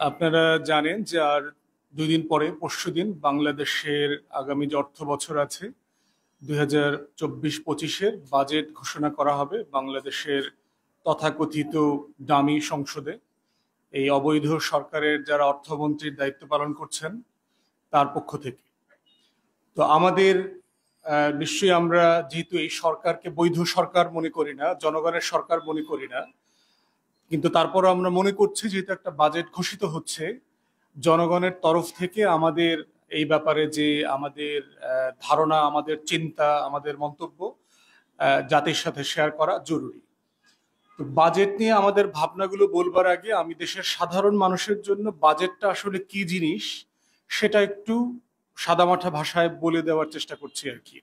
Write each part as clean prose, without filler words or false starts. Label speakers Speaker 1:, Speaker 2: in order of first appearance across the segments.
Speaker 1: আপনারা জানেন যে আর 2 দিন পরে পরশুদিন বাংলাদেশের আগামী যে অর্থ বছর আছে 2024-25-এর বাজেট ঘোষণা করা হবে বাংলাদেশের তথাকথিত ডামি সংসদে। এই অবৈধ সরকারের যারা অর্থমন্ত্রীর দায়িত্ব পালন করছেন তার পক্ষ থেকে। তো আমাদের নিশ্চয়ই আমরা যেহেতু এই সরকারকে বৈধ সরকার মনে করি না, জনগণের সরকার মনে করি না, কিন্তু তারপরও আমরা মনে করছি যেহেতু একটা বাজেট ঘোষিত হচ্ছে, জনগণের তরফ থেকে আমাদের এই ব্যাপারে যে আমাদের ধারণা, আমাদের চিন্তা, আমাদের মন্তব্য জাতির সাথে শেয়ার করা জরুরি। তো বাজেট নিয়ে আমাদের ভাবনাগুলো বলবার আগে আমি দেশের সাধারণ মানুষের জন্য বাজেটটা আসলে কি জিনিস সেটা একটু সাদামাঠা ভাষায় বলে দেওয়ার চেষ্টা করছি আর কি।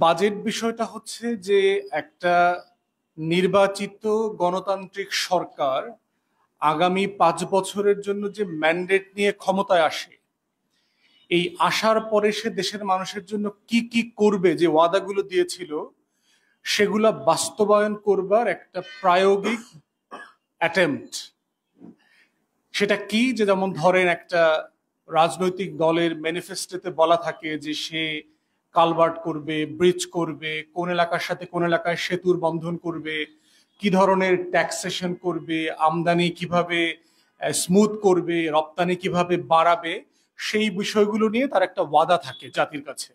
Speaker 1: বাজেট বিষয়টা হচ্ছে যে একটা নির্বাচিত গণতান্ত্রিক সরকার আগামী 5 বছরের জন্য যে ম্যান্ডেট নিয়ে ক্ষমতায় আসে, এই আসার পরে সে দেশের মানুষের জন্য কি কি করবে, যে ওয়াদাগুলো দিয়েছিল সেগুলা বাস্তবায়ন করবার একটা প্রায়োগিক অ্যাটেম্পট। সেটা কি, যে যেমন ধরেন একটা রাজনৈতিক দলের ম্যানিফেস্টোতে বলা থাকে যে সে কালভার্ট করবে, ব্রিজ করবে, কোন এলাকার সাথে কোন এলাকায় সেতুর বন্ধন করবে, কি ধরনের ট্যাক্সেশন করবে, আমদানি কিভাবে স্মুথ করবে, রপ্তানি কিভাবে বাড়াবে, সেই বিষয়গুলো নিয়ে তার একটা ওয়াদা থাকে জাতির কাছে।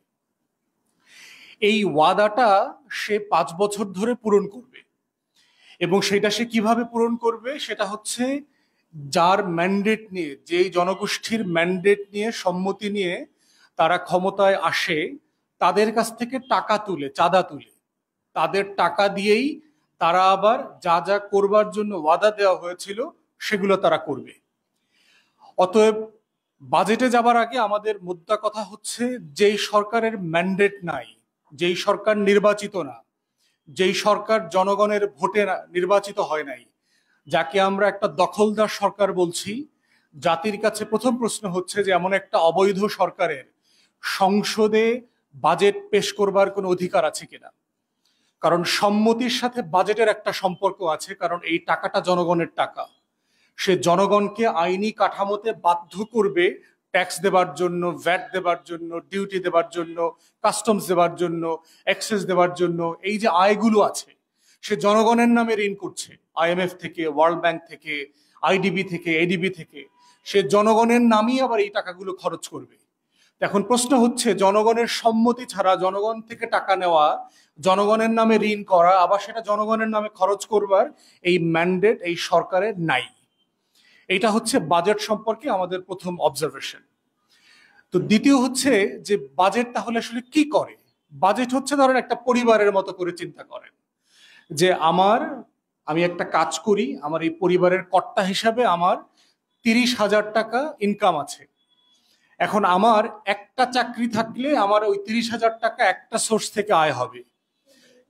Speaker 1: এই ওয়াদাটা সে 5 বছর ধরে পূরণ করবে, এবং সেটা সে কিভাবে পূরণ করবে সেটা হচ্ছে যার ম্যান্ডেট নিয়ে, যেই জনগোষ্ঠীর ম্যান্ডেট নিয়ে, সম্মতি নিয়ে তারা ক্ষমতায় আসে, তাদের কাছ থেকে টাকা তুলে, চাঁদা তুলে, তাদের টাকা দিয়েই তারা আবার যা যা করবার জন্য ওয়াদা দেওয়া হয়েছিল সেগুলো তারা করবে। অতএব বাজেটে যাবার আগে আমাদের মুদ্রা কথা হচ্ছে, যেই সরকারের ম্যান্ডেট নাই, যেই সরকার নির্বাচিত না, যেই সরকার জনগণের ভোটে নির্বাচিত হয় নাই, যাকে আমরা একটা দখলদার সরকার বলছি, জাতির কাছে প্রথম প্রশ্ন হচ্ছে যে এমন একটা অবৈধ সরকারের সংসদে বাজেট পেশ করবার কোনো অধিকার আছে কিনা। কারণ সম্মতির সাথে বাজেটের একটা সম্পর্ক আছে, কারণ এই টাকাটা জনগণের টাকা। সে জনগণকে আইনি কাঠামোতে বাধ্য করবে ট্যাক্স দেবার জন্য, ভ্যাট দেবার জন্য, ডিউটি দেবার জন্য, কাস্টমস দেবার জন্য, এক্সেস দেবার জন্য। এই যে আয়গুলো আছে, সে জনগণের নামে ঋণ করছে, আইএমএফ থেকে, ওয়ার্ল্ড ব্যাংক থেকে, আইডিবি থেকে, এডিবি থেকে। সে জনগণের নামই আবার এই টাকাগুলো খরচ করবে। এখন প্রশ্ন হচ্ছে, জনগণের সম্মতি ছাড়া জনগণ থেকে টাকা নেওয়া, জনগণের নামে ঋণ করা, আবার সেটা জনগণের নামে খরচ করবার এই ম্যান্ডেট এই সরকারের নাই। এটা হচ্ছে বাজেট সম্পর্কে আমাদের প্রথম অবজারভেশন। তো দ্বিতীয় হচ্ছে যে বাজেট তাহলে আসলে কি করে। বাজেট হচ্ছে ধরেন একটা পরিবারের মতো করে চিন্তা করেন, যে আমি একটা কাজ করি, আমার এই পরিবারের কর্তা হিসাবে আমার 30,000 টাকা ইনকাম আছে। এখন আমার একটা চাকরি থাকলে আমার ওই 30,000 টাকা একটা সোর্স থেকে আয় হবে।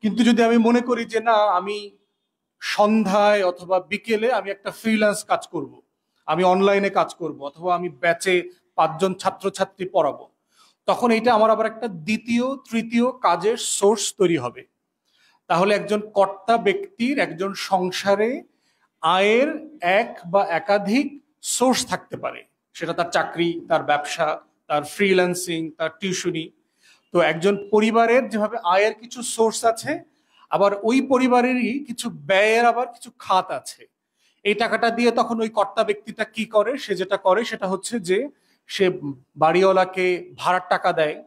Speaker 1: কিন্তু যদি আমি মনে করি যে না, আমি সন্ধ্যায় অথবা বিকেলে আমি একটা ফ্রিল্যান্স কাজ করব, আমি অনলাইনে কাজ করব, অথবা আমি ব্যাচে 5 জন ছাত্রছাত্রী পড়াবো, তখন এটা আমার আবার একটা দ্বিতীয় তৃতীয় কাজের সোর্স তৈরি হবে। তাহলে একজন কর্তা ব্যক্তির একজন সংসারে আয়ের এক বা একাধিক সোর্স থাকতে পারে, সেটা তার চাকরি, তার ব্যবসা, তার ফ্রিল্যান্সিং, তার টিউশনি। তো একজন পরিবারের যেভাবে আয়ের কিছু সোর্স আছে, আবার ওই পরিবারেরই কিছু ব্যয়ের আবার কিছু খাত আছে। এই টাকাটা দিয়ে তখন ওই কর্তা ব্যক্তিটা কি করে, সে যেটা করে সেটা হচ্ছে যে সে বাড়িওয়ালাকে ভাড়ার টাকা দেয়,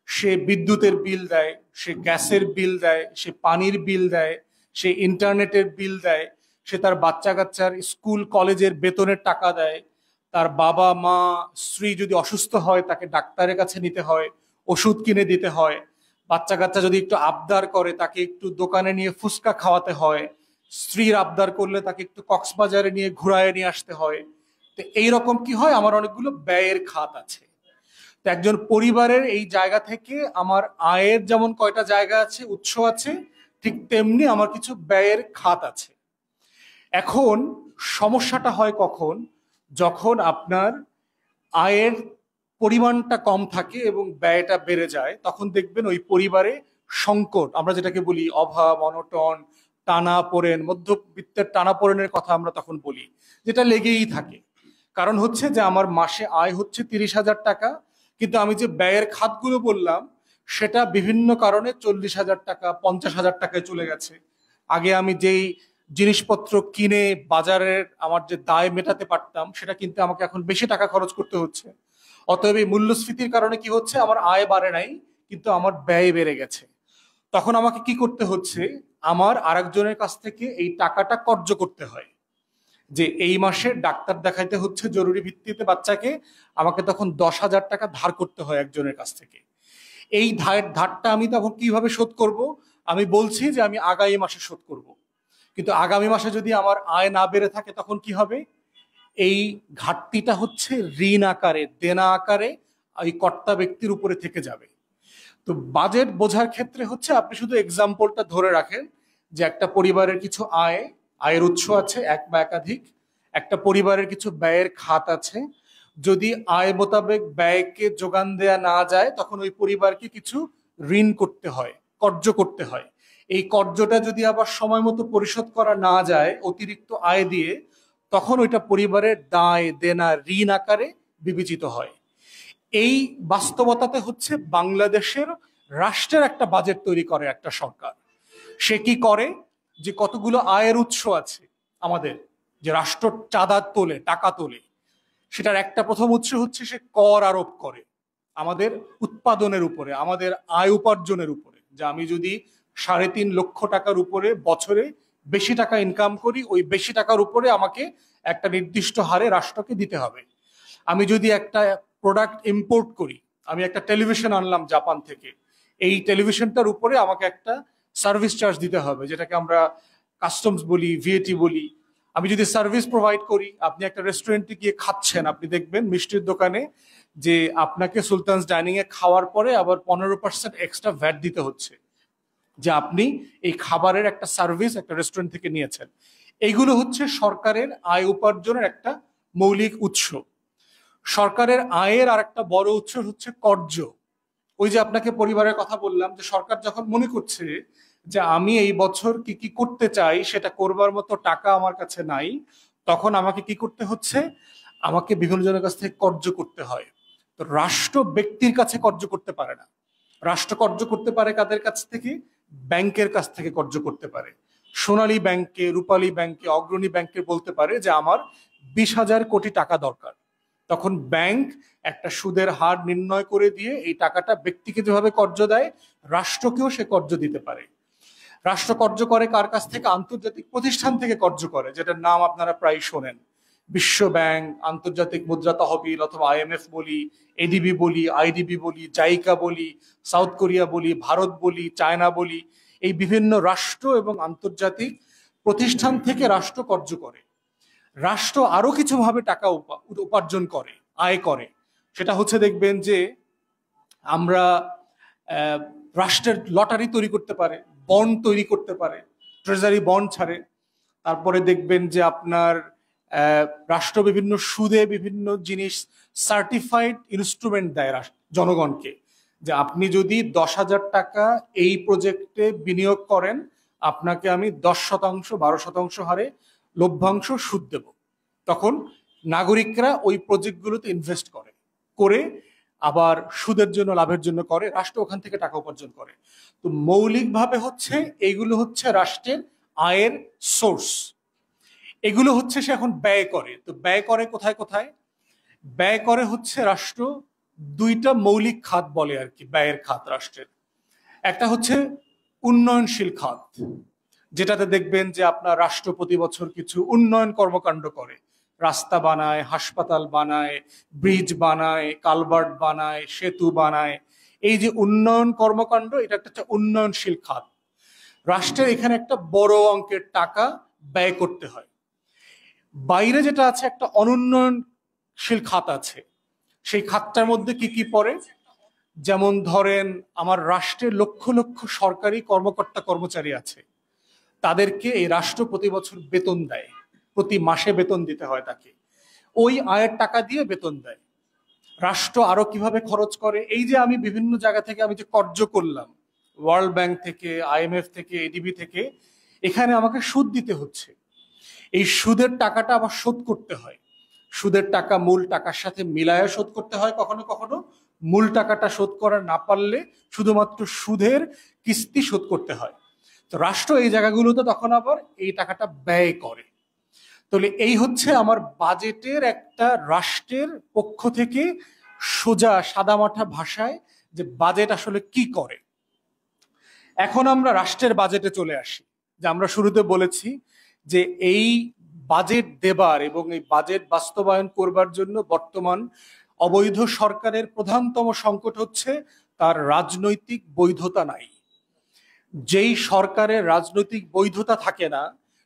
Speaker 1: সে বিদ্যুতের বিল দেয়, সে গ্যাসের বিল দেয়, সে পানির বিল দেয়, সে ইন্টারনেটের বিল দেয়, সে তার বাচ্চা কাচ্চার স্কুল কলেজের বেতনের টাকা দেয়, তার বাবা মা স্ত্রী যদি অসুস্থ হয় তাকে ডাক্তারের কাছে নিতে হয়, ওষুধ কিনে দিতে হয়, বাচ্চা কাচ্চা যদি একটু আবদার করে তাকে একটু দোকানে নিয়ে ফুচকা খাওয়াতে হয়, স্ত্রীর আবদার করলে তাকে একটু কক্সবাজারে নিয়ে ঘুরায় নিয়ে আসতে হয়। তো এইরকম কি হয়, আমার অনেকগুলো ব্যয়ের খাত আছে। তো একজন পরিবারের এই জায়গা থেকে আমার আয়ের যেমন কয়টা জায়গা আছে, উৎস আছে, ঠিক তেমনি আমার কিছু ব্যয়ের খাত আছে। এখন সমস্যাটা হয় কখন, যখন আপনার আয়ের পরিমাণটা কম থাকে এবং ব্যয়টা বেড়ে যায়, তখন দেখবেন ওই পরিবারে সংকট, আমরা যেটাকে বলি অভাব, অনটন, টানাপোড়েন, মধ্যবিত্তের টানাপোড়েনের কথা আমরা তখন বলি, যেটা লেগেই থাকে। কারণ হচ্ছে যে আমার মাসে আয় হচ্ছে 30,000 টাকা, কিন্তু আমি যে ব্যয়ের খাতগুলো বললাম সেটা বিভিন্ন কারণে 40,000 টাকা, 50,000 টাকায় চলে গেছে। আগে আমি যেই জিনিসপত্র কিনে বাজারের আমার যে দায় মেটাতে পারতাম, সেটা কিনতে আমাকে এখন বেশি টাকা খরচ করতে হচ্ছে। অতএব এই মূল্যস্ফীতির কারণে কি হচ্ছে, আমার আয় বাড়ে নাই, কিন্তু আমার ব্যয় বেড়ে গেছে। তখন আমাকে কি করতে হচ্ছে, আমার আরেকজনের কাছ থেকে এই টাকাটা কর্য করতে হয়। যে এই মাসে ডাক্তার দেখাইতে হচ্ছে জরুরি ভিত্তিতে বাচ্চাকে, আমাকে তখন 10,000 টাকা ধার করতে হয় একজনের কাছ থেকে। এই ধারটা আমি তখন কিভাবে শোধ করব? আমি বলছি যে আমি আগামী মাসে শোধ করব, কিন্তু আগামী মাসে যদি আমার আয় না বেড়ে থাকে তখন কি হবে? এই ঘাটতিটা হচ্ছে ঋণ আকারে, দেনা আকারে এই কর্তা ব্যক্তির উপরে থেকে যাবে। তো বাজেট বোঝার ক্ষেত্রে হচ্ছে আপনি শুধু এক্সাম্পলটা ধরে রাখেন যে একটা পরিবারের কিছু আয়ের উৎস আছে, এক বা একাধিক, একটা পরিবারের কিছু ব্যয়ের খাত আছে। যদি আয় মোতাবেক ব্যয়কে যোগান দেয়া না যায়, তখন ওই পরিবারকে কিছু ঋণ করতে হয়, কর্য করতে হয়। এই কর্যটা যদি আবার সময় মতো পরিশোধ করা না যায় অতিরিক্ত আয় দিয়ে, তখন ওইটা পরিবারের দায় দেনা ঋণ আকারে বিবেচিত হয়। এই বাস্তবতাতে হচ্ছে বাংলাদেশের রাষ্ট্রের একটা বাজেট তৈরি করে একটা সরকার। সে কি করে, যে কতগুলো আয়ের উৎস আছে আমাদের, যে রাষ্ট্র চাঁদা তোলে, টাকা তোলে, সেটার একটা প্রথম উৎস হচ্ছে সে কর আরোপ করে আমাদের উৎপাদনের উপরে, আমাদের আয় উপার্জনের উপরে। যে আমি যদি 3.5 লক্ষ টাকার উপরে বছরে বেশি টাকা ইনকাম করি, ওই বেশি টাকার উপরে আমাকে একটা নির্দিষ্ট হারে রাষ্ট্রকে দিতে হবে। আমি যদি একটা প্রোডাক্ট ইম্পোর্ট করি, আমি একটা টেলিভিশন আনলাম জাপান থেকে, এই টেলিভিশনটার উপরে আমাকে একটা সার্ভিস চার্জ দিতে হবে, যেটাকে আমরা কাস্টমস বলি, ভিএটি বলি। আমি যদি সার্ভিস প্রোভাইড করি, আপনি একটা রেস্টুরেন্টে গিয়ে খাচ্ছেন, আপনি দেখবেন মিষ্টির দোকানে যে আপনাকে সুলতানস ডাইনিং এ খাওয়ার পরে আবার 15% এক্সট্রা ভ্যাট দিতে হচ্ছে, যে আপনি এই খাবারের একটা সার্ভিস একটা রেস্টুরেন্ট থেকে নিয়েছেন। এইগুলো হচ্ছে সরকারের আয় উপার্জনের একটা মৌলিক উৎস। সরকারের আয়ের আর একটা বড় উৎস হচ্ছে কর্য। ওই যে আপনাকে পরিবারের কথা বললাম, যে সরকার যখন মনে করছে যে আমি এই বছর কি কি করতে চাই সেটা করবার মতো টাকা আমার কাছে নাই, তখন আমাকে কি করতে হচ্ছে, আমাকে বিভিন্ন জনের কাছ থেকে কর্য করতে হয়। তো রাষ্ট্র ব্যক্তির কাছে কর্য করতে পারে না। রাষ্ট্র কর্য করতে পারে কাদের কাছ থেকে? ব্যাংকের কাছ থেকে কর্য করতে পারে। সোনালী ব্যাংকে, রূপালী ব্যাংকে, অগ্রণী ব্যাংকে বলতে পারে যে আমার 20,000 কোটি টাকা দরকার। তখন ব্যাংক একটা সুদের হার নির্ণয় করে দিয়ে এই টাকাটা ব্যক্তিকে যেভাবে কর্য দেয়, রাষ্ট্রকেও সে কর্য দিতে পারে। রাষ্ট্র কর্য করে কার কাছ থেকে? আন্তর্জাতিক প্রতিষ্ঠান থেকে কর্য করে, যেটার নাম আপনারা প্রায় শোনেন। বিশ্ব ব্যাংক, আন্তর্জাতিক মুদ্রা তহবিল অথবা আইএমএফ বলি, এডিবি বলি, আইডিবি বলি, জাইকা বলি, সাউথ কোরিয়া বলি, ভারত বলি, চায়না বলি, এই বিভিন্ন রাষ্ট্র এবং আন্তর্জাতিক প্রতিষ্ঠান থেকে রাষ্ট্র কর্য করে। রাষ্ট্র আরো কিছু ভাবে টাকা উপার্জন করে, আয় করে। সেটা হচ্ছে দেখবেন যে আমরা রাষ্ট্রের লটারি তৈরি করতে পারে, বন্ড তৈরি করতে পারে, ট্রেজারি বন্ড ছাড়ে। তারপরে দেখবেন যে আপনার রাষ্ট্র বিভিন্ন সুদে বিভিন্ন জিনিস, সার্টিফাইড ইনস্ট্রুমেন্ট দেয় জনগণকে, যে আপনি যদি 10,000 টাকা এই প্রজেক্টে বিনিয়োগ করেন, আপনাকে আমি 10%, 12% হারে লভ্যাংশ সুদ দেব। তখন নাগরিকরা ওই প্রজেক্টগুলোতে ইনভেস্ট করে আবার সুদের জন্য, লাভের জন্য করে, রাষ্ট্র ওখান থেকে টাকা উপার্জন করে। তো মৌলিকভাবে হচ্ছে এইগুলো হচ্ছে রাষ্ট্রের আয়ের সোর্স। এগুলো হচ্ছে সে এখন ব্যয় করে। তো ব্যয় করে কোথায় কোথায়? ব্যয় করে হচ্ছে রাষ্ট্র দুইটা মৌলিক খাত বলে আর কি, ব্যয়ের খাত রাষ্ট্রের। একটা হচ্ছে উন্নয়নশীল খাত, যেটাতে দেখবেন যে আপনার রাষ্ট্র প্রতি বছর কিছু উন্নয়ন কর্মকাণ্ড করে, রাস্তা বানায়, হাসপাতাল বানায়, ব্রিজ বানায়, কালভার্ট বানায়, সেতু বানায়। এই যে উন্নয়ন কর্মকাণ্ড, এটা একটা উন্নয়নশীল খাত। রাষ্ট্রের এখানে একটা বড় অঙ্কের টাকা ব্যয় করতে হয়। বাইরে যেটা আছে, একটা অনুন্নয়নশীল খাত আছে। সেই খাতটার মধ্যে কি কি পড়ে? যেমন ধরেন আমার রাষ্ট্রের লক্ষ লক্ষ সরকারি কর্মকর্তা কর্মচারী আছে, তাদেরকে এই রাষ্ট্র প্রতি বছর বেতন দেয়, প্রতি মাসে বেতন দিতে হয় তাকে, ওই আয়ের টাকা দিয়ে বেতন দেয়। রাষ্ট্র আরো কিভাবে খরচ করে? এই যে আমি বিভিন্ন জায়গা থেকে আমি যে কর্য করলাম, ওয়ার্ল্ড ব্যাংক থেকে, আইএমএফ থেকে, এডিবি থেকে, এখানে আমাকে সুদ দিতে হচ্ছে, এই সুদের টাকাটা আবার শোধ করতে হয়। সুদের টাকা মূল টাকার সাথে মিলায়া শোধ করতে হয়, কখনো কখনো মূল টাকাটা শোধ করা না পারলে শুধুমাত্র সুদের কিস্তি শোধ করতে হয়। তো রাষ্ট্র এই জায়গাগুলোতে তখন আবার এই টাকাটা ব্যয় করে। তাহলে এই হচ্ছে আমার বাজেটের একটা রাষ্ট্রের পক্ষ থেকে সোজা সাদামাঠা ভাষায় যে বাজেট আসলে কি করে। এখন আমরা রাষ্ট্রের বাজেটে চলে আসি, যে আমরা শুরুতে বলেছি যে এই বাজেট দেবার এবং এই বাজেট বাস্তবায়ন করবার জন্য বর্তমান অবৈধ সরকারের প্রধানতম সংকট হচ্ছে তার রাজনৈতিক বৈধতা নাই। যেই সরকারের রাজনৈতিক বৈধতা থাকে না,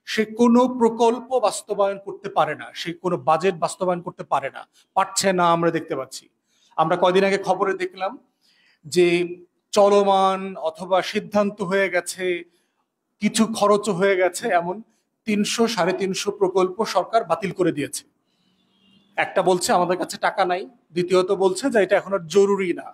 Speaker 1: সে কোনো প্রকল্প বাস্তবায়ন করতে পারে না, সে কোনো বাজেট বাস্তবায়ন করতে পারে না, পারছে না। আমরা দেখতে পাচ্ছি, আমরা কয়দিন আগে খবরে দেখলাম যে চলমান অথবা সিদ্ধান্ত হয়ে গেছে, কিছু খরচও হয়ে গেছে, এমন 300-350 প্রকল্প সরকার বাতিল করে দিয়েছে। একটা বলছে আমাদের কাছে টাকা নাই, দ্বিতীয়ত বলছে যে এটা এখন আর জরুরি না।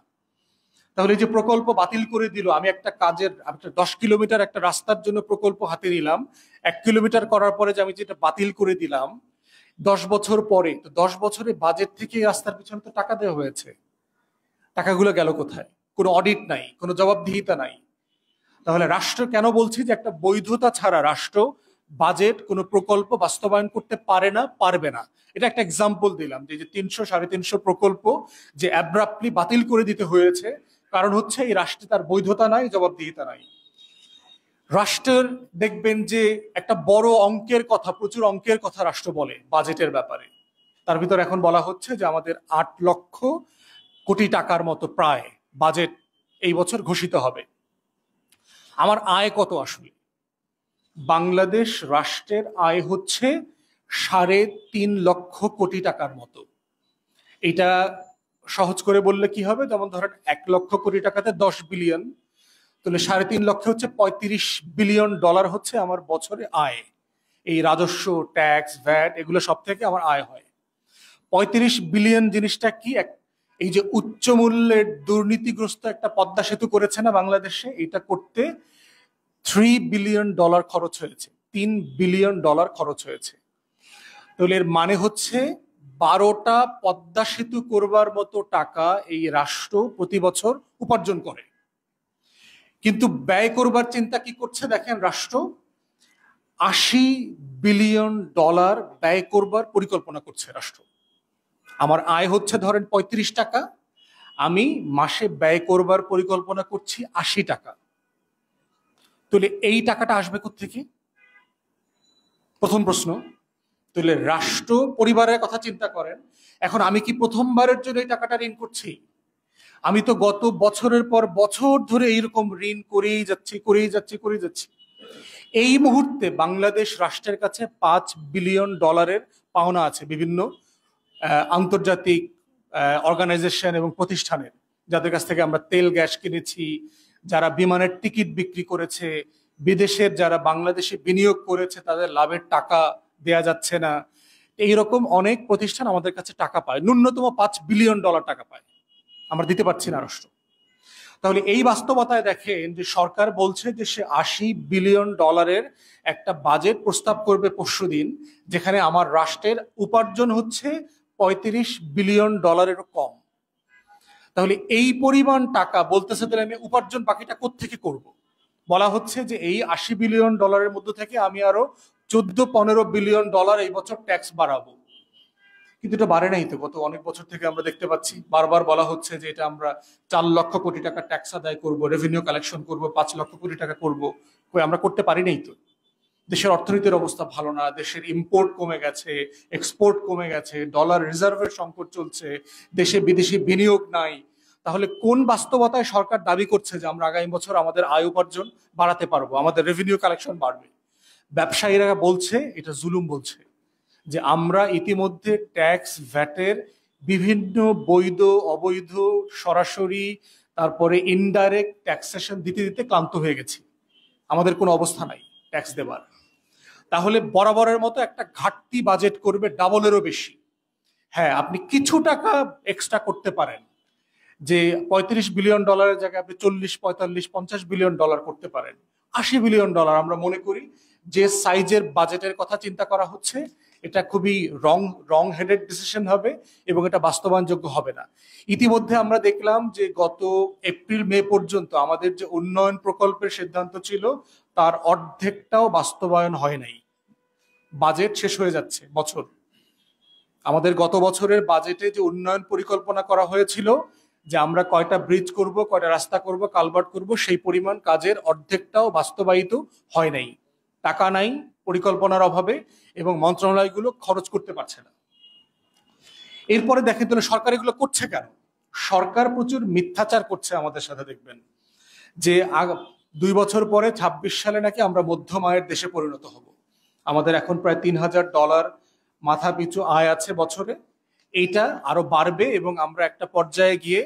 Speaker 1: তাহলে এই যে প্রকল্প বাতিল করে দিল, আমি একটা কাজের 10 কিলোমিটার একটা রাস্তার জন্য প্রকল্প হাতে নিলাম, 1 কিলোমিটার করার পরে যে আমি যেটা বাতিল করে দিলাম 10 বছর পরে, তো 10 বছরে বাজেট থেকে এই রাস্তার পিছনে তো টাকা দেওয়া হয়েছে, টাকাগুলো গেল কোথায়? কোনো অডিট নাই, কোনো জবাবদিহিতা নাই। তাহলে রাষ্ট্র, কেন বলছি যে একটা বৈধতা ছাড়া রাষ্ট্র বাজেট কোনো প্রকল্প বাস্তবায়ন করতে পারে না, পারবে না। এটা একটা এক্সাম্পল দিলাম যে 300-350 প্রকল্প যে অ্যাব্রাপ্টলি বাতিল করে দিতে হয়েছে, কারণ হচ্ছে এই রাষ্ট্রে তার বৈধতা নাই, জবাবদিহিতা নাই। রাষ্ট্রের দেখবেন যে একটা বড় অঙ্কের কথা, প্রচুর অঙ্কের কথা রাষ্ট্র বলে বাজেটের ব্যাপারে। তার ভিতর এখন বলা হচ্ছে যে আমাদের 8 লক্ষ কোটি টাকার মতো প্রায় বাজেট এই বছর ঘোষিত হবে। আমার আয় কত আসলে? বাংলাদেশ রাষ্ট্রের আয় হচ্ছে 3.5 লক্ষ কোটি টাকার মতো। এটা সহজ করে বললে কি হবে, যেমন ধরেন 1 লক্ষ কোটি টাকাতে 10 বিলিয়ন, তাহলে 3.5 লক্ষ হচ্ছে 35 বিলিয়ন ডলার হচ্ছে আমার বছরে আয়। এই রাজস্ব, ট্যাক্স, ভ্যাট এগুলো সব থেকে আমার আয় হয়। 35 বিলিয়ন জিনিসটা কি? এই যে উচ্চ মূল্যের দুর্নীতিগ্রস্ত একটা পদ্মা সেতু করেছে না বাংলাদেশে, এটা করতে 3 বিলিয়ন ডলার খরচ হয়েছে, 3 বিলিয়ন ডলার খরচ হয়েছে। তাহলে এর মানে হচ্ছে 12টা পদ্মা সেতু করবার মতো টাকা এই রাষ্ট্র প্রতি বছর উপার্জন করে। কিন্তু ব্যয় করবার চিন্তা কি করছে দেখেন, রাষ্ট্র 80 বিলিয়ন ডলার ব্যয় করবার পরিকল্পনা করছে রাষ্ট্র। আমার আয় হচ্ছে ধরেন 35 টাকা, আমি মাসে ব্যয় করবার পরিকল্পনা করছি 80 টাকা। তাহলে এই টাকাটা আসবে কোত্থেকে? প্রথম প্রশ্ন। তাহলে রাষ্ট্র পরিবারের কথা চিন্তা করেন, এখন আমি কি প্রথমবারের জন্য এই টাকাটা ঋণ করছি? আমি তো গত বছরের পর বছর ধরে এইরকম ঋণ করেই যাচ্ছি। এই মুহূর্তে বাংলাদেশ রাষ্ট্রের কাছে 5 বিলিয়ন ডলারের পাওনা আছে বিভিন্ন আন্তর্জাতিক অর্গানাইজেশন এবং প্রতিষ্ঠানের, যাদের কাছ থেকে আমরা তেল গ্যাস কিনেছি, যারা বিমানের টিকিট বিক্রি করেছে, বিদেশের যারা বাংলাদেশে বিনিয়োগ করেছে তাদের লাভের টাকা দেয়া যাচ্ছে না। এইরকম অনেক প্রতিষ্ঠান আমাদের কাছে টাকা পায়, ন্যূনতম 5 বিলিয়ন ডলার টাকা পায়, আমরা দিতে পারছি না রাষ্ট্র। তাহলে এই বাস্তবতায় দেখেন যে সরকার বলছে যে সে 80 বিলিয়ন ডলারের একটা বাজেট প্রস্তাব করবে পরশুদিন, যেখানে আমার রাষ্ট্রের উপার্জন হচ্ছে 35 বিলিয়ন ডলারেরও কম। তাহলে এই পরিমাণ টাকা বলতেছে, তাহলে আমি উপার্জন বাকিটা কোত্থেকে করব? বলা হচ্ছে যে এই 80 বিলিয়ন ডলারের মধ্যে থেকে আমি আরো 14-15 বিলিয়ন ডলার এই বছর ট্যাক্স বাড়াবো। কিন্তু এটা বাড়ে নাই তো, গত অনেক বছর থেকে আমরা দেখতে পাচ্ছি বারবার বলা হচ্ছে যে এটা আমরা 4 লক্ষ কোটি টাকা ট্যাক্স আদায় করব, রেভিনিউ কালেকশন করব, 5 লক্ষ কোটি টাকা করব। কই, আমরা করতে পারি নাই তো। দেশের অর্থনীতির অবস্থা ভালো না, দেশের ইম্পোর্ট কমে গেছে, এক্সপোর্ট কমে গেছে, ডলার রিজার্ভের সংকট চলছে, দেশে বিদেশি বিনিয়োগ নাই। তাহলে কোন বাস্তবতায় সরকার দাবি করছে যে আমরা আগামী বছর আমাদের আয় উপার্জন বাড়াতে পারবো, আমাদের রেভিনিউ কালেকশন বাড়বে? ব্যবসায়ীরা বলছে এটা জুলুম, বলছে যে আমরা ইতিমধ্যে ট্যাক্স, ভ্যাটের বিভিন্ন বৈধ, অবৈধ, সরাসরি, তারপরে ইনডাইরেক্ট ট্যাক্সেশন দিতে দিতে ক্লান্ত হয়ে গেছি, আমাদের কোনো অবস্থা নাই ট্যাক্স দেবার। তাহলে বরাবরের মতো একটা ঘাটতি বাজেট করবে, ডাবলেরও বেশি। হ্যাঁ, আপনি কিছু টাকা এক্সট্রা করতে পারেন, যে 35 বিলিয়ন ডলারের জায়গায় আপনি 40, 45, 50 বিলিয়ন ডলার করতে পারেন। 80 বিলিয়ন ডলার আমরা মনে করি যে সাইজের বাজেটের কথা চিন্তা করা হচ্ছে এটা খুবই রং হেডেড ডিসিশন হবে এবং এটা বাস্তবায়নযোগ্য হবে না। ইতিমধ্যে আমরা দেখলাম যে গত এপ্রিল মে পর্যন্ত আমাদের যে উন্নয়ন প্রকল্পের সিদ্ধান্ত ছিল তার অর্ধেকটাও বাস্তবায়ন হয় নাই। বাজেট শেষ হয়ে যাচ্ছে বছর। আমাদের গত বছরের বাজেটে যে উন্নয়ন পরিকল্পনা করা হয়েছিল যে আমরা কয়টা ব্রিজ করব, কয়টা রাস্তা করব, কালভার্ট করব, সেই পরিমাণ কাজের অর্ধেকটাও বাস্তবায়িত হয় নাই। টাকা নাই পরিকল্পনার অভাবে এবং মন্ত্রণালয়গুলো খরচ করতে পারছে না। এরপরে দেখেন তাহলে সরকার এগুলো করছে কেন? সরকার প্রচুর মিথ্যাচার করছে আমাদের সাথে। দেখবেন যে 2 বছর পরে 26 সালে নাকি আমরা মধ্যম আয়ের দেশে পরিণত হব। আমাদের এখন প্রায় $3000 মাথা পিছু আয় আছে বছরে। এইটা আরো বাড়বে এবং আমরা একটা পর্যায়ে গিয়ে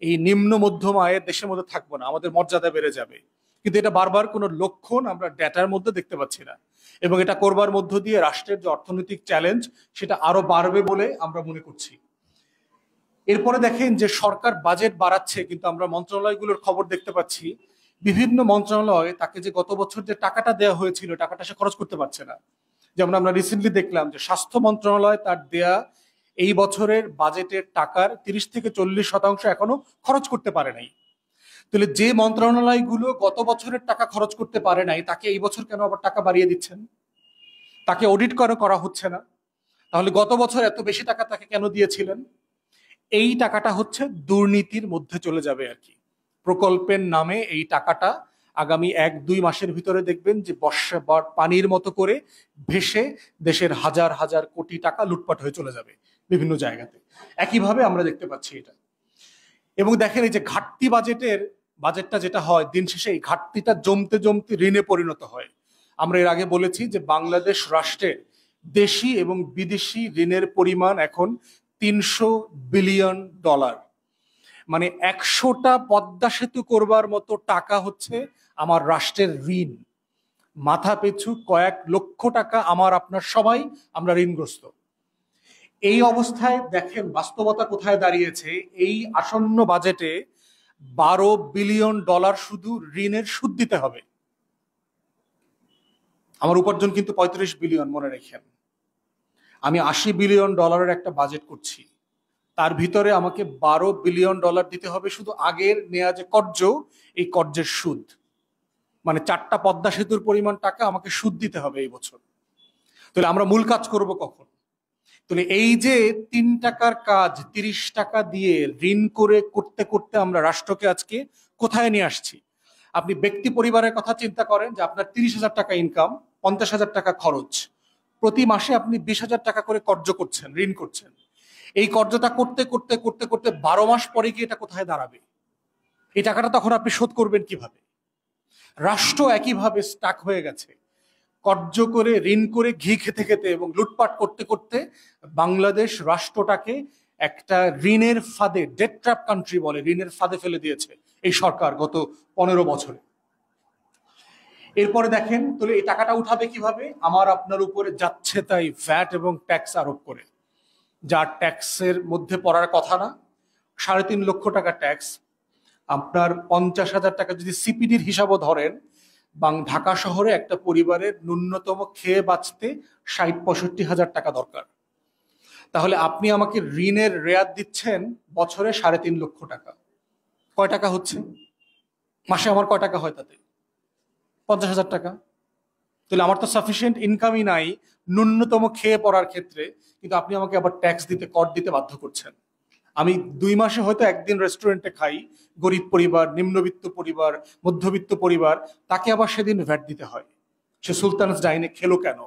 Speaker 1: এই নিম্ন মধ্যম আয়ের দেশের মধ্যে থাকবো না, আমাদের মর্যাদা বেড়ে যাবে। কিন্তু এটা বারবার কোনো লক্ষণ আমরা ডেটার মধ্যে দেখতে পাচ্ছি না এবং এটা করবার মধ্য দিয়ে রাষ্ট্রের যে অর্থনৈতিক চ্যালেঞ্জ সেটা আরো বাড়বে বলে আমরা মনে করছি। এরপরে দেখেন যে সরকার বাজেট বাড়াচ্ছে কিন্তু আমরা মন্ত্রণালয়গুলোর খবর দেখতে পাচ্ছি বিভিন্ন মন্ত্রণালয় তাকে যে গত বছর যে টাকাটা দেওয়া হয়েছিল টাকাটা সে খরচ করতে পারছে না। যেমন আমরা রিসেন্টলি দেখলাম যে স্বাস্থ্য মন্ত্রণালয় তার দেয়া এই বছরের বাজেটের টাকার 30-40% এখনো খরচ করতে পারে নাই। তাহলে যে মন্ত্রণালয়গুলো গত বছরের টাকা খরচ করতে পারে নাই তাকে এই বছর কেন আবার টাকা বাড়িয়ে দিচ্ছেন? তাকে অডিট করা হচ্ছে না? তাহলে গত বছর এত বেশি টাকা তাকে কেন দিয়েছিলেন? এই টাকাটা হচ্ছে দুর্নীতির মধ্যে চলে যাবে আর কি। প্রকল্পের নামে এই টাকাটা আগামী 1-2 মাসের ভিতরে দেখবেন যে বর্ষা পানির মতো করে ভেসে দেশের হাজার হাজার কোটি টাকা লুটপাট হয়ে চলে যাবে বিভিন্ন জায়গাতে। একইভাবে আমরা দেখতে পাচ্ছি এটা। এবং দেখেন এই যে ঘাটতি বাজেটটা যেটা হয় দিন শেষে এই ঘাটতিটা জমতে জমতে ঋণে পরিণত হয়। আমরা এর আগে বলেছি যে বাংলাদেশ রাষ্ট্রের দেশি এবং বিদেশি ঋণের পরিমাণ এখন $300 বিলিয়ন। মানে 100টা পদ্মা সেতু করবার মতো টাকা হচ্ছে আমার রাষ্ট্রের ঋণ। মাথা পিছু কয়েক লক্ষ টাকা আমার আপনার সবাই আমরা ঋণগ্রস্ত। এই অবস্থায় দেখেন বাস্তবতা কোথায় দাঁড়িয়েছে। এই আসন্ন বাজেটে $12 বিলিয়ন শুধু ঋণের সুদ দিতে হবে। আমার উপার্জন কিন্তু 35 বিলিয়ন, মনে রেখেন। আমি $80 বিলিয়ন একটা বাজেট করছি, তার ভিতরে আমাকে $12 বিলিয়ন দিতে হবে শুধু আগের নেয়া যে কর্জ, এই কর্জের সুদ। মানে 4টা পদ্মা সেতুর পরিমাণ টাকা আমাকে সুদ দিতে হবে এই বছর। তাহলে আমরা মূল কাজ করব কখন? তাহলে এই যে 3 টাকার কাজ 30 টাকা দিয়ে ঋণ করে করতে করতে আমরা রাষ্ট্রকে আজকে কোথায় নিয়ে আসছি? আপনি ব্যক্তি পরিবারের কথা চিন্তা করেন যে আপনার 30,000 টাকা ইনকাম, 50,000 টাকা খরচ, প্রতি মাসে আপনি 20,000 টাকা করে কর্জ করছেন, ঋণ করছেন। এই কর্জটা করতে করতে করতে করতে 12 মাস পরে গিয়ে এটা কোথায় দাঁড়াবে? এই টাকাটা তখন আপনি শোধ করবেন কিভাবে? রাষ্ট্র একইভাবে স্টাক হয়ে গেছে। কর্জ করে ঋণ করে ঘি খেতে খেতে এবং লুটপাট করতে করতে বাংলাদেশ রাষ্ট্রটাকে একটা ঋণের ফাঁদে, ডেট ট্র্যাপ কান্ট্রি বলে, ঋণের ফাঁদে ফেলে দিয়েছে এই সরকার গত 15 বছরে। এরপরে দেখেন তাহলে এই টাকাটা উঠাবে কিভাবে? আমার আপনার উপরে যাচ্ছে তাই ভ্যাট এবং ট্যাক্স আরোপ করে, যা ট্যাক্সের মধ্যে পড়ার কথা না। 3.5 লক্ষ টাকা ট্যাক্স। আপনার 50,000 টাকা যদি সিপিডির হিসাবও ধরেন, ঢাকা শহরে একটা পরিবারের ন্যূনতম খেয়ে বাঁচতে 60-65 হাজার টাকা দরকার। তাহলে আপনি আমাকে ঋণের রেয়াত দিচ্ছেন বছরে 3.5 লক্ষ টাকা। কয় টাকা হচ্ছে? মাসে আমার কয় টাকা হয় তাতে? 50,000 টাকা। তাহলে আমার তো সাফিসিয়েন্ট ইনকামই নাই ন্যূনতম খেয়ে পড়ার ক্ষেত্রে, কিন্তু আপনি আমাকে আবার ট্যাক্স দিতে, কর দিতে বাধ্য করছেন। আমি 2 মাসে হয়তো একদিন রেস্টুরেন্টে খাই, গরিব পরিবার, নিম্নবিত্ত পরিবার, মধ্যবিত্ত পরিবার, তাকে আবার সেদিন ভ্যাট দিতে হয়। সে সুলতানস ডাইনে খেলো কেন?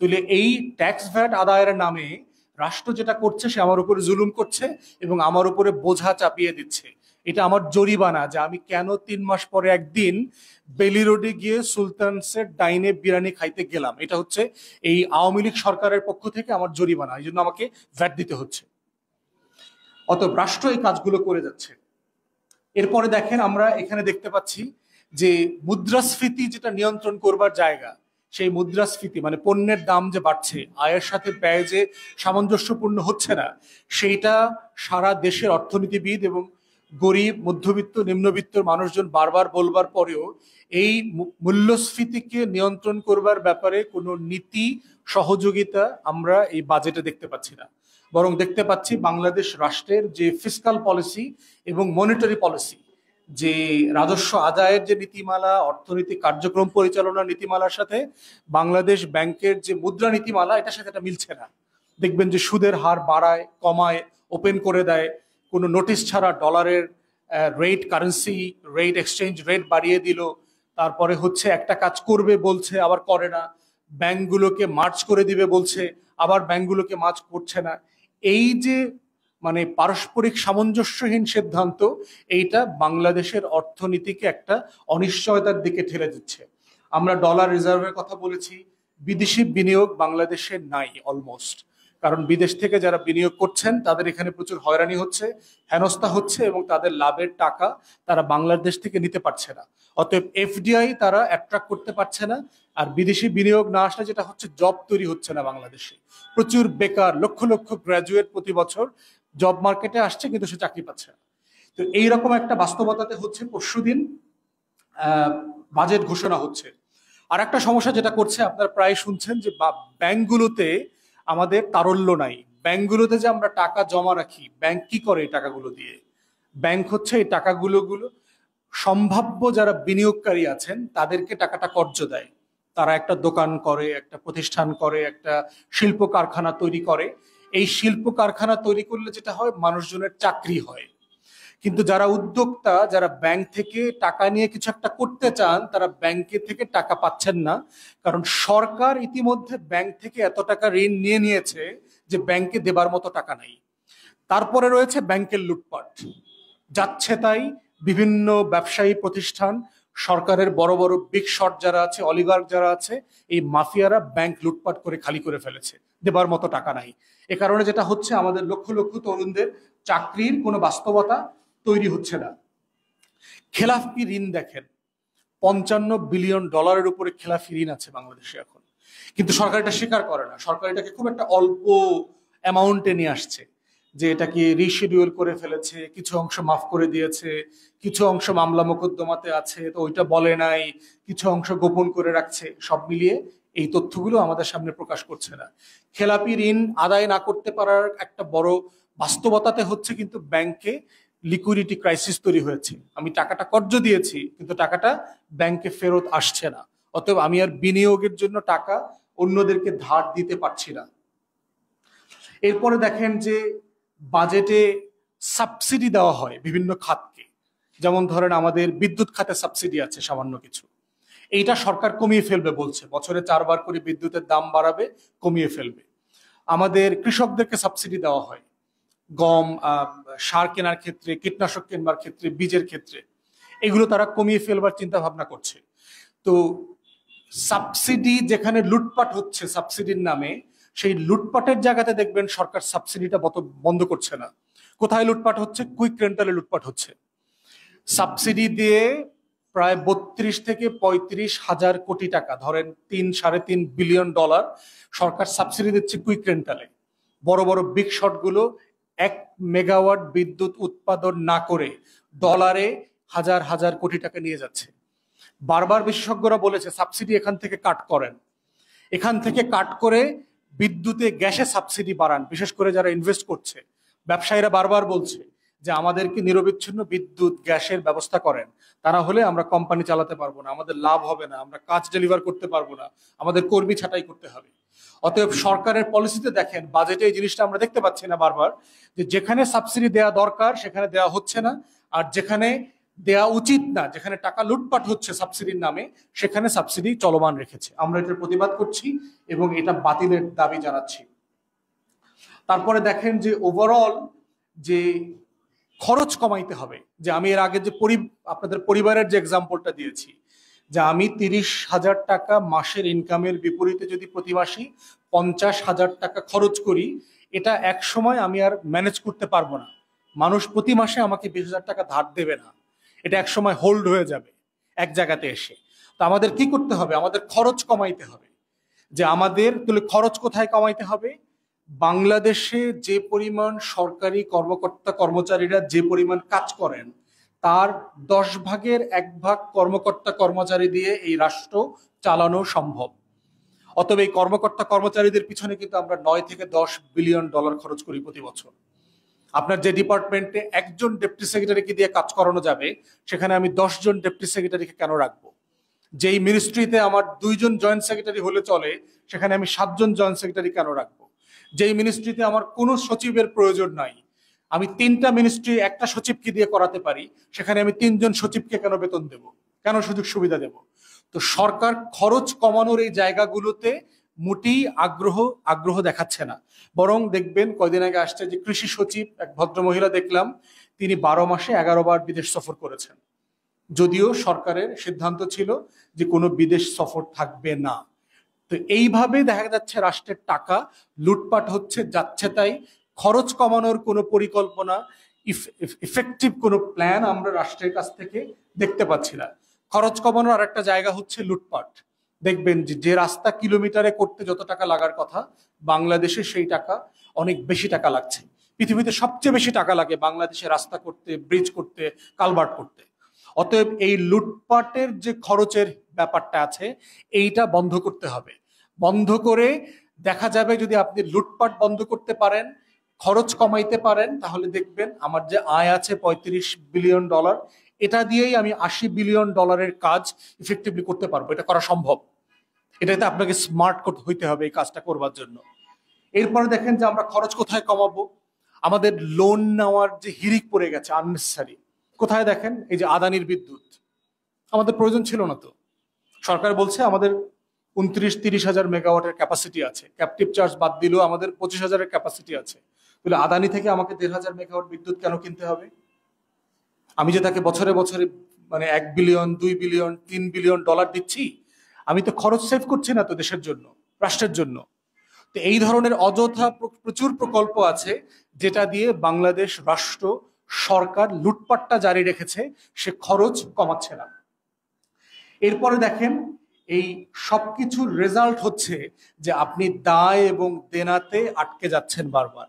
Speaker 1: তাহলে এই ট্যাক্স ভ্যাট আদায়ের নামে রাষ্ট্র যেটা করছে সে আমার উপরে জুলুম করছে এবং আমার উপরে বোঝা চাপিয়ে দিচ্ছে। এটা আমার জরিমানা যে আমি কেন 3 মাস পরে একদিন বেলি রোডে গিয়ে সুলতানসের ডাইনে বিরিয়ানি খাইতে গেলাম। এটা হচ্ছে এই আওয়ামী লীগ সরকারের পক্ষ থেকে আমার জরিমানা, এই জন্য আমাকে ভ্যাট দিতে হচ্ছে। অতএব রাষ্ট্র এই কাজগুলো করে যাচ্ছে। এরপরে দেখেন আমরা এখানে দেখতে পাচ্ছি যে মুদ্রাস্ফীতি যেটা নিয়ন্ত্রণ করবার জায়গা, সেই মুদ্রাস্ফীতি মানে পণ্যের দাম যে বাড়ছে, আয়ের সাথে ব্যয় যে সামঞ্জস্যপূর্ণ হচ্ছে না, সেইটা সারা দেশের অর্থনীতিবিদ এবং গরিব, মধ্যবিত্ত, নিম্নবিত্ত মানুষজন বারবার বলবার পরেও এই মূল্যস্ফীতিকে নিয়ন্ত্রণ করবার ব্যাপারে কোনো নীতি সহযোগিতা আমরা এই বাজেটে দেখতে পাচ্ছি না। বরং দেখতে পাচ্ছি বাংলাদেশ রাষ্ট্রের যে ফিসকাল পলিসি এবং মনিটারি পলিসি, যে রাজস্ব আদায়ের যে নীতিমালা, অর্থনৈতিক কার্যক্রম পরিচালনার নীতিমালার সাথে বাংলাদেশ ব্যাংকের যে মুদ্রা নীতিমালা, এটার সাথে এটা মিলছে না। দেখবেন যে সুদের হার বাড়ায়, কমায়, ওপেন করে দেয়, কোনো নোটিশ ছাড়া ডলারের rate, currency rate, exchange rate বাড়িয়ে দিল, তারপরে হচ্ছে একটা কাজ করবে বলছে আবার করে না, ব্যাংকগুলোকে মার্জ করে দিবে বলছে আবার ব্যাংকগুলোকে মার্জ করছে না। এই যে মানে পারস্পরিক সামঞ্জস্যহীন সিদ্ধান্ত, এইটা বাংলাদেশের অর্থনীতিকে একটা অনিশ্চয়তার দিকে ঠেলে দিচ্ছে। আমরা ডলার রিজার্ভের কথা বলেছি, বিদেশি বিনিয়োগ বাংলাদেশে নাই অলমোস্ট, কারণ বিদেশ থেকে যারা বিনিয়োগ করছেন তাদের এখানে প্রচুর হয়রানি হচ্ছে, হেনস্থা হচ্ছে এবং তাদের লাভের টাকা তারা বাংলাদেশ থেকে নিতে পারছে না। অতএব এফডিআই তারা অ্যাট্রাক্ট করতে পারছে না। আর বিদেশি বিনিয়োগ না আসলে যেটা হচ্ছে, জব তৈরি হচ্ছে না বাংলাদেশে। প্রচুর বেকার, লক্ষ লক্ষ গ্র্যাজুয়েট প্রতি বছর জব মার্কেটে আসছে কিন্তু সে চাকরি পাচ্ছে না। তো এইরকম একটা বাস্তবতাতে হচ্ছে পরশুদিন বাজেট ঘোষণা হচ্ছে। আর একটা সমস্যা যেটা করছে, আপনারা প্রায় শুনছেন যে ব্যাংকগুলোতে আমাদের তারল্য নাই। ব্যাংকগুলোতে যে আমরা টাকা জমা রাখি, ব্যাংক কি করে এই টাকাগুলো দিয়ে? ব্যাংক হচ্ছে এই টাকাগুলো সম্ভাব্য যারা বিনিয়োগকারী আছেন তাদেরকে টাকাটা কর্জ দেয়। তারা একটা দোকান করে, একটা প্রতিষ্ঠান করে, একটা শিল্প কারখানা তৈরি করে। এই শিল্প কারখানা তৈরি করলে যেটা হয়, মানুষজনের চাকরি হয়। কিন্তু যারা উদ্যোক্তা, যারা ব্যাংক থেকে টাকা নিয়ে কিছু একটা করতে চান, তারা ব্যাংকে থেকে টাকা পাচ্ছেন না, কারণ সরকার ইতিমধ্যে ব্যাংক থেকে এত টাকা ঋণ নিয়ে নিয়েছে যে ব্যাংকে দেবার মতো টাকা নাই। তারপরে রয়েছে ব্যাংকের লুটপাট, যাচ্ছে তাই বিভিন্ন ব্যবসায়ী প্রতিষ্ঠান, সরকারের বড় বড় বিগ শট যারা আছে, অলিগার্ক যারা আছে, এই মাফিয়ারা ব্যাংক লুটপাট করে খালি করে ফেলেছে, দেবার মতো টাকা নাই। এ কারণে যেটা হচ্ছে, আমাদের লক্ষ লক্ষ তরুণদের চাকরির কোনো বাস্তবতা তৈরি হচ্ছে না। খেলাফি ঋণ দেখেন, 55 বিলিয়ন ডলারের উপরে খেলাফি ঋণ আছে বাংলাদেশে এখন, কিন্তু সরকার এটা স্বীকার করে না। সরকার এটাকে খুব একটা অল্প অ্যামাউন্টে নিয়ে আসছে, যে এটাকে রিশিডিউল করে ফেলেছে, কিছু অংশ মাফ করে দিয়েছে, কিছু অংশ মামলা মোকদ্দমাতে আছে, তো ওইটা বলে নাই, কিছু অংশ গোপন করে রাখছে। সব মিলিয়ে এই তথ্যগুলো আমাদের সামনে প্রকাশ করছে না। খেলাপি ঋণ আদায় না করতে পারার একটা বড় বাস্তবতাতে হচ্ছে কিন্তু ব্যাংকে লিকুইডিটি ক্রাইসিস তৈরি হয়েছে। আমি টাকাটা কর্জ দিয়েছি কিন্তু টাকাটা ব্যাংকে ফেরত আসছে না, অতএব আমি আর বিনিয়োগের জন্য টাকা অন্যদেরকে ধার দিতে পারছি না। এরপরে দেখেন যে বাজেটে সাবসিডি দেওয়া হয় বিভিন্ন খাতকে, যেমন ধরেন আমাদের বিদ্যুৎ খাতে সাবসিডি আছে সামান্য কিছু, এইটা সরকার কমিয়ে ফেলবে বলছে, বছরে 4 বার করে বিদ্যুতের দাম বাড়াবে, কমিয়ে ফেলবে। আমাদের কৃষকদেরকে সাবসিডি দেওয়া হয় গম, সার কেনার ক্ষেত্রে, কীটনাশক কেনার ক্ষেত্রে, বীজের ক্ষেত্রে, এগুলো তারা কমিয়ে ফেলবার চিন্তা ভাবনা করছে। তো সাবসিডি যেখানে লুটপাট হচ্ছে সাবসিডির নামে, সেই লুটপাটের জায়গাতে দেখবেন সরকার সাবসিডিটা বন্ধ করছে না। কোথায় লুটপাট হচ্ছে? কুইক রেন্টালে লুটপাট হচ্ছে। সাবসিডি দিয়ে প্রায় 32 থেকে 35 হাজার কোটি টাকা, ধরেন 3-3.5 বিলিয়ন ডলার সরকার সাবসিডি দিচ্ছে কুইক রেন্টালে। বড় বড় বিগ শট গুলো 1 মেগাওয়াট বিদ্যুৎ উৎপাদন না করে ডলারে হাজার হাজার কোটি টাকা নিয়ে যাচ্ছে। বারবার বিশেষজ্ঞরা বলেছে সাবসিডি এখান থেকে কাট করেন, এখান থেকে কাট করে বিদ্যুতে, গ্যাসে সাবসিডি বাড়ান, বিশেষ করে যারা ইনভেস্ট করছে। ব্যবসায়ীরা বারবার বলছে যে আমাদেরকে নিরবিচ্ছিন্ন বিদ্যুৎ গ্যাসের ব্যবস্থা করেন, তা না হলে আমরা কোম্পানি চালাতে পারবো না, আমাদের লাভ হবে না, আমরা কাজ ডেলিভার করতে পারবো না, আমাদের কর্মী ছাঁটাই করতে হবে। অতএব সরকারের পলিসিতে দেখেন, বাজেটে এই জিনিসটা আমরা দেখতে পাচ্ছি না বারবার, যে যেখানে সাবসিডি দেওয়া দরকার সেখানে দেওয়া হচ্ছে না, আর যেখানে দেওয়া উচিত না, যেখানে টাকা লুটপাট হচ্ছে সাবসিডির নামে, সেখানে সাবসিডি চলমান রেখেছে। আমরা এটার প্রতিবাদ করছি এবং এটা বাতিলের দাবি জানাচ্ছি। তারপরে দেখেন যে ওভারঅল যে খরচ কমাইতে হবে, যে আমি এর আগে যে আপনাদের পরিবারের যে এক্সাম্পলটা দিয়েছি, যে আমি 30,000 টাকা মাসের ইনকামের বিপরীতে যদি প্রতি মাসে 50,000 টাকা খরচ করি, এটা এক সময় আমি আর ম্যানেজ করতে পারবো না। মানুষ প্রতি মাসে আমাকে 20,000 টাকা ধার দেবে না, এটা এক সময় হোল্ড হয়ে যাবে এক জায়গাতে এসে। তো আমাদের কি করতে হবে? আমাদের খরচ কমাইতে হবে। যে আমাদের তাহলে খরচ কোথায় কমাইতে হবে? বাংলাদেশে যে পরিমাণ সরকারি কর্মকর্তা কর্মচারীরা যে পরিমাণ কাজ করেন, তার 10 ভাগের 1 ভাগ কর্মকর্তা কর্মচারী দিয়ে এই রাষ্ট্র চালানো সম্ভব। অতএব এই কর্মকর্তা কর্মচারীদের পিছনে কিন্তু আমরা 9 থেকে 10 বিলিয়ন ডলার খরচ করি প্রতি বছর। আপনার যে ডিপার্টমেন্টে একজন ডেপুটি সেক্রেটারিকে দিয়ে কাজ করানো যাবে, সেখানে আমি 10 জন ডেপুটি সেক্রেটারিকে কেন রাখবো? যেই মিনিস্ট্রিতে আমার 2 জন জয়েন্ট সেক্রেটারি হলে চলে, সেখানে আমি 7 জন জয়েন্ট সেক্রেটারি কেন রাখবো? যেই মিনিস্ট্রিতে আমার কোনো সচিবের প্রয়োজন নাই, আমি 3টা মিনিস্ট্রি একটা সচিবকে দিয়ে করাতে পারি, সেখানে আমি 3 জন সচিবকে কেন বেতন দেব, কেন সুযোগ সুবিধা দেব? তো সরকার খরচ কমানোর এই জায়গাগুলোতে মোটেই আগ্রহ দেখাচ্ছে না। বরং দেখবেন কয়দিন আগে আসছে যে কৃষি সচিব এক ভদ্র মহিলা দেখলাম, তিনি 12 মাসে 11 বার বিদেশ সফর করেছেন, যদিও সরকারের সিদ্ধান্ত ছিল যে কোনো বিদেশ সফর থাকবে না। তো এইভাবে দেখা যাচ্ছে রাষ্ট্রের টাকা লুটপাট হচ্ছে, যাচ্ছে তাই। খরচ কমানোর কোনো পরিকল্পনা, ইফেক্টিভ কোনো প্ল্যান আমরা রাষ্ট্রের কাছ থেকে দেখতে পাচ্ছি না। খরচ কমানোর আরেকটা জায়গা হচ্ছে লুটপাট। দেখবেন যে রাস্তা কিলোমিটারে করতে যত টাকা লাগার কথা, বাংলাদেশে সেই টাকা অনেক বেশি টাকা লাগছে। পৃথিবীতে সবচেয়ে বেশি টাকা লাগে বাংলাদেশে রাস্তা করতে, ব্রিজ করতে, কালভার্ট করতে। অতএব এই লুটপাটের যে খরচের ব্যাপারটা আছে, এইটা বন্ধ করতে হবে। বন্ধ করে দেখা যাবে যদি আপনি লুটপাট বন্ধ করতে পারেন, খরচ কমাইতে পারেন, তাহলে দেখবেন আমার যে আয় আছে 35 বিলিয়ন ডলার, এটা দিয়েই আমি 80 বিলিয়ন ডলারের কাজ ইফেক্টিভলি করতে পারবো। এটা করা সম্ভব। এটাতে আপনাকে স্মার্ট হইতে হবে এই কাজটা করবার জন্য। এরপরে দেখেন যে আমরা খরচ কোথায় কমাবো। আমাদের লোন নেওয়ার যে হিড়িক পড়ে গেছে আননেসেসারি, কোথায় দেখেন, এই যে আদানির বিদ্যুৎ, আমাদের প্রয়োজন ছিল না তো। সরকার বলছে আমাদের 29-30 হাজার মেগাওয়াটের ক্যাপাসিটি আছে, ক্যাপটিভ চার্জ বাদ দিলেও আমাদের 25 হাজারের ক্যাপাসিটি আছে। তাহলে আদানি থেকে আমাকে 1.5 হাজার মেগাওয়াট বিদ্যুৎ কেন কিনতে হবে? আমি যে তাকে বছরে বছরে 1 বিলিয়ন, 2 বিলিয়ন, 3 বিলিয়ন ডলার দিচ্ছি, আমি তো খরচ সেভ করছি না তো দেশের জন্য, রাষ্ট্রের জন্য। তো এই ধরনের অযথা প্রচুর প্রকল্প আছে যেটা দিয়ে বাংলাদেশ রাষ্ট্র সরকার লুটপাটটা জারি রেখেছে, সে খরচ কমাচ্ছে না। এরপরে দেখেন এই সবকিছুর রেজাল্ট হচ্ছে যে আপনি দায় এবং দেনাতে আটকে যাচ্ছেন বারবার।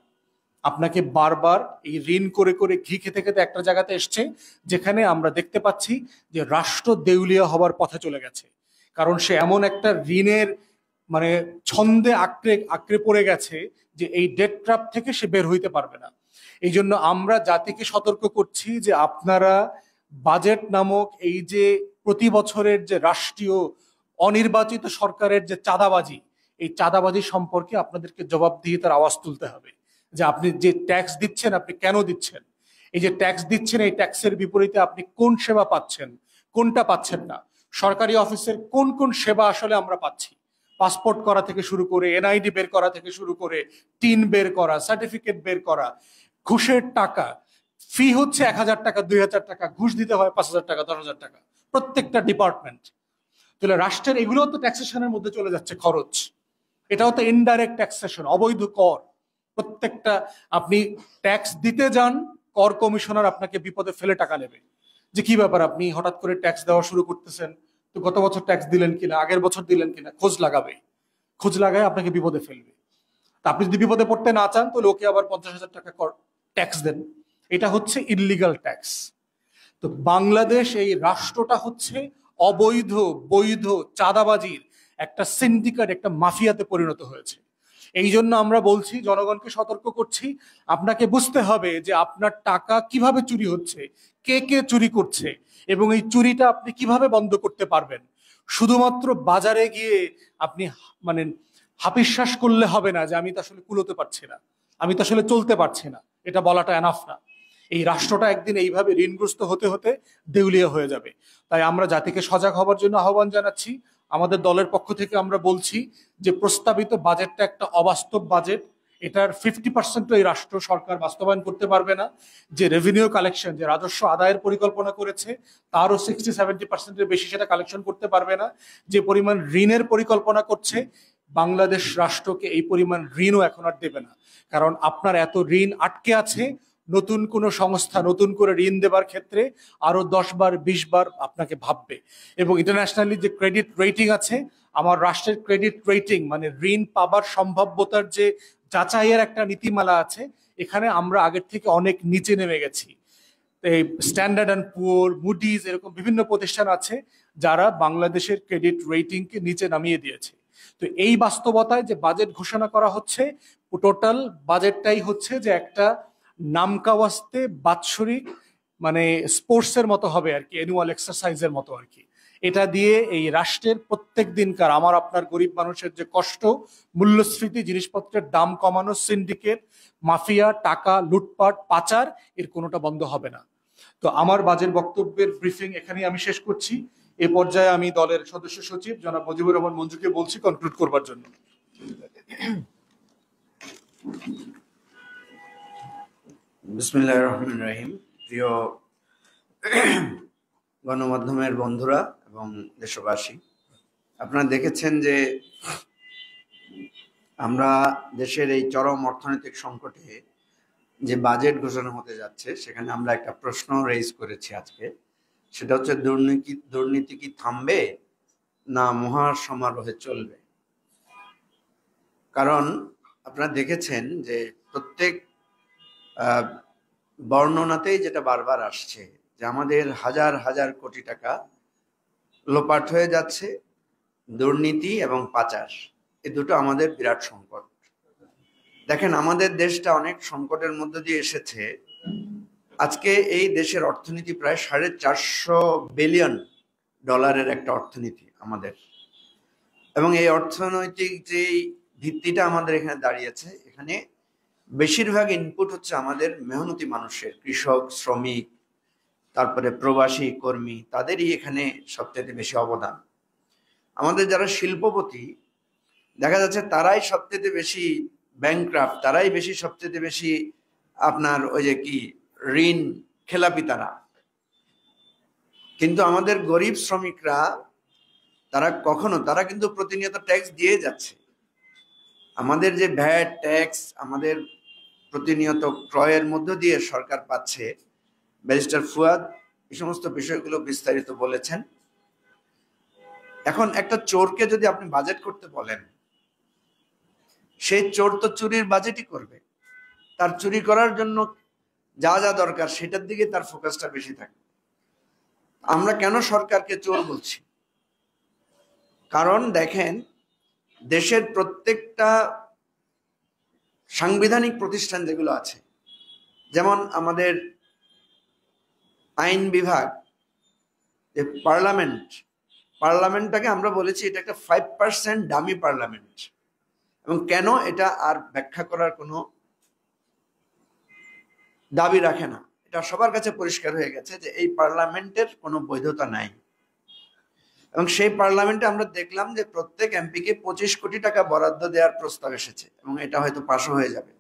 Speaker 1: আপনাকে বারবার এই ঋণ করে করে ঘি খেতে খেতে একটা জায়গাতে এসছে যেখানে আমরা দেখতে পাচ্ছি যে রাষ্ট্র দেউলিয়া হবার পথে চলে গেছে। কারণ সে এমন একটা ঋণের ছন্দে আঁকড়ে পড়ে গেছে যে এই ডেট ট্র্যাপ থেকে সে বের হইতে পারবে না। এই জন্য আমরা জাতিকে সতর্ক করছি যে আপনারা বাজেট নামক এই যে প্রতি বছরের যে রাষ্ট্রীয় অনির্বাচিত সরকারের যে চাঁদাবাজি, এই চাঁদাবাজি সম্পর্কে আপনাদেরকে জবাবদিহিতার আওয়াজ তুলতে হবে। যে আপনি যে ট্যাক্স দিচ্ছেন, আপনি কেন দিচ্ছেন? এই যে ট্যাক্স দিচ্ছেন, এই ট্যাক্সের বিপরীতে আপনি কোন সেবা পাচ্ছেন, কোনটা পাচ্ছেন না? সরকারি অফিসের কোন কোন সেবা আসলে আমরা পাচ্ছি? পাসপোর্ট করা থেকে শুরু করে, এনআইডি বের করা থেকে শুরু করে, টিন বের করা, সার্টিফিকেট বের করা, ঘুষের টাকা, ফি হচ্ছে 1,000 টাকা, 2,000 টাকা, ঘুষ দিতে হয় 5,000 টাকা, 10,000 টাকা, প্রত্যেকটা ডিপার্টমেন্ট। তাহলে রাষ্ট্রের এগুলো তো ট্যাক্সেশনের মধ্যে চলে যাচ্ছে খরচ। এটাও তো ইনডাইরেক্ট ট্যাক্সেশন, অবৈধ কর। প্রত্যেকটা আপনি ট্যাক্স দিতে যান, কর কমিশনার আপনাকে বিপদে ফেলে টাকা নেবে। যে কি ব্যাপার, আপনি হঠাৎ করে ট্যাক্স দেওয়া শুরু করতেছেন, তো গত বছর ট্যাক্স দিলেন কিনা, আগের বছর দিলেন কিনা, খোঁজ লাগাবে। খোঁজ লাগায় আপনাকে বিপদে ফেলবে। তা আপনি যদি বিপদে পড়তে না চান, তাহলে ওকে আবার 50,000 টাকা ট্যাক্স দেন। এটা হচ্ছে ইললিগাল ট্যাক্স। তো বাংলাদেশ এই রাষ্ট্রটা হচ্ছে অবৈধ বৈধ চাঁদাবাজির একটা সিন্ডিকেট, একটা মাফিয়াতে পরিণত হয়েছে। এই জন্য আমরা বলছি, জনগণকে সতর্ক করছি, আপনাকে বুঝতে হবে যে আপনার টাকা কিভাবে চুরি হচ্ছে, কে কে চুরি করছে, এবং এই চুরিটা আপনি কিভাবে বন্ধ করতে পারবেন। শুধুমাত্র বাজারে গিয়ে আপনি হাপিশ্বাস করলে হবে না যে আমি তো আসলে কুলোতে পারছি না, আমি তো আসলে চলতে পারছি না, এটা বলাটা এনাফ না। এই রাষ্ট্রটা একদিন এইভাবে ঋণগ্রস্ত হতে হতে দেউলিয়া হয়ে যাবে। তাই আমরা জাতিকে সজাগ হবার জন্য আহ্বান জানাচ্ছি। আমাদের দলের পক্ষ থেকে আমরা বলছি যে প্রস্তাবিত বাজেটটা একটা অবাস্তব বাজেট। এটার 50% এই রাষ্ট্র সরকার বাস্তবায়ন করতে পারবে না। যে রেভিনিউ কালেকশন, যে রাজস্ব আদায়ের পরিকল্পনা করেছে, তারও 60-70% বেশি সেটা কালেকশন করতে পারবে না। যে পরিমাণ ঋণের পরিকল্পনা করছে, বাংলাদেশ রাষ্ট্রকে এই পরিমাণ ঋণও এখন আর দেবে না। কারণ আপনার এত ঋণ আটকে আছে, নতুন কোনো সংস্থা নতুন করে ঋণ দেবার ক্ষেত্রে আরো 10 বার 20 বার আপনাকে ভাববে। এবং ইন্টারন্যাশনালি যে ক্রেডিট রেটিং আছে, আমার রাষ্ট্রের ক্রেডিট রেটিং ঋণ পাবার সম্ভাব্যতার যে যাচাইয়ের একটা নীতিমালা আছে, এখানে আমরা আগের থেকে অনেক নিচে নেমে গেছি। এই স্ট্যান্ডার্ড অ্যান্ড পুওর, মুডিজ, এরকম বিভিন্ন প্রতিষ্ঠান আছে যারা বাংলাদেশের ক্রেডিট রেটিংকে নিচে নামিয়ে দিয়েছে। তো এই বাস্তবতায় যে বাজেট ঘোষণা করা হচ্ছে, টোটাল বাজেটটাই হচ্ছে যে একটা নামকাওয়াস্তে বাৎসরিক মানে স্পোর্টসের মতো হবে আর কি, অ্যানুয়াল এক্সারসাইজের মতো আর কি। এটা দিয়ে এই রাষ্ট্রের প্রত্যেক দিনকার আমার আপনার গরিব মানুষের যে কষ্ট, মূল্যস্ফীতি, জিনিসপত্রের দাম কমানো, সিন্ডিকেট, মাফিয়া, টাকা লুটপাট, পাচার, এর কোনোটা বন্ধ হবে না। তো আমার বাজেট বক্তব্যের ব্রিফিং এখানেই আমি শেষ করছি। এ পর্যায়ে আমি দলের সদস্য সচিব জনাব মুজিবুর রহমান মঞ্জুকে বলছি কনক্লুড করবার জন্য।
Speaker 2: বিসমিল্লাহির রহমানির রহিম। প্রিয় গণমাধ্যমের বন্ধুরা এবং দেশবাসী, আপনারা দেখেছেন যে আমরা দেশের এই চরম অর্থনৈতিক সংকটে যে বাজেট ঘোষণা হতে যাচ্ছে, সেখানে আমরা একটা প্রশ্ন রেজ করেছি আজকে। সেটা হচ্ছে দুর্নীতি কি থামবে না মহাসমারোহে চলবে? কারণ আপনারা দেখেছেন যে প্রত্যেক বর্ণনাতেই যেটা বারবার আসছে যে আমাদের হাজার হাজার কোটি টাকা লোপাট হয়ে যাচ্ছে। দুর্নীতি এবং পাচার, এই দুটো আমাদের বিরাট সংকট। দেখেন, আমাদের দেশটা অনেক সংকটের মধ্য দিয়ে এসেছে। আজকে এই দেশের অর্থনীতি প্রায় $450 বিলিয়ন একটা অর্থনীতি আমাদের, এবং এই অর্থনৈতিক যে ভিত্তিটা আমাদের এখানে দাঁড়িয়েছে, এখানে বেশিরভাগ ইনপুট হচ্ছে আমাদের মেহনতি মানুষের, কৃষক, শ্রমিক, তারপরে প্রবাসী কর্মী, তাদেরই এখানে সবচেয়ে বেশি অবদান। আমাদের যারা শিল্পপতি, দেখা যাচ্ছে তারাই সবচেয়ে বেশি ব্যাংক্রাফট, তারাই বেশি সবচেয়ে বেশি আপনার ওই যে কি ঋণ খেলাপি তারা। কিন্তু আমাদের গরিব শ্রমিকরা তারা কিন্তু প্রতিনিয়ত ট্যাক্স দিয়ে যাচ্ছে। আমাদের যে ভ্যাট ট্যাক্স আমাদের প্রতিনিয়ত ক্রয়ের মধ্য দিয়ে সরকার পাচ্ছে। ব্যারিস্টার ফুয়াদ এই সমস্ত বিষয়গুলো বিস্তারিত বলেছেন। এখন একটা চোরকে যদি আপনি বাজেট করতে বলেন, সেই চোর তো চুরির বাজেটই করবে। তার চুরি করার জন্য যা যা দরকার সেটার দিকে তার ফোকাসটা বেশি থাকে। আমরা কেন সরকারকে চোর বলছি? কারণ দেখেন, দেশের প্রত্যেকটা সাংবিধানিক প্রতিষ্ঠান যেগুলো আছে, যেমন আমাদের আইন বিভাগ, যে পার্লামেন্টটাকে আমরা বলেছি এটা একটা 5% ডামি পার্লামেন্ট। এবং কেন, এটা আর ব্যাখ্যা করার কোনো দাবি রাখে না। এটা সবার কাছে পরিষ্কার হয়ে গেছে যে এই পার্লামেন্টের কোনো বৈধতা নাই। এবং সেই পার্লামেন্টে আমরা দেখলাম যে প্রত্যেক এমপিকে 25 কোটি টাকা বরাদ্দ দেওয়ার প্রস্তাব এসেছে, এবং এটা হয়তো পাশও হয়ে যাবে।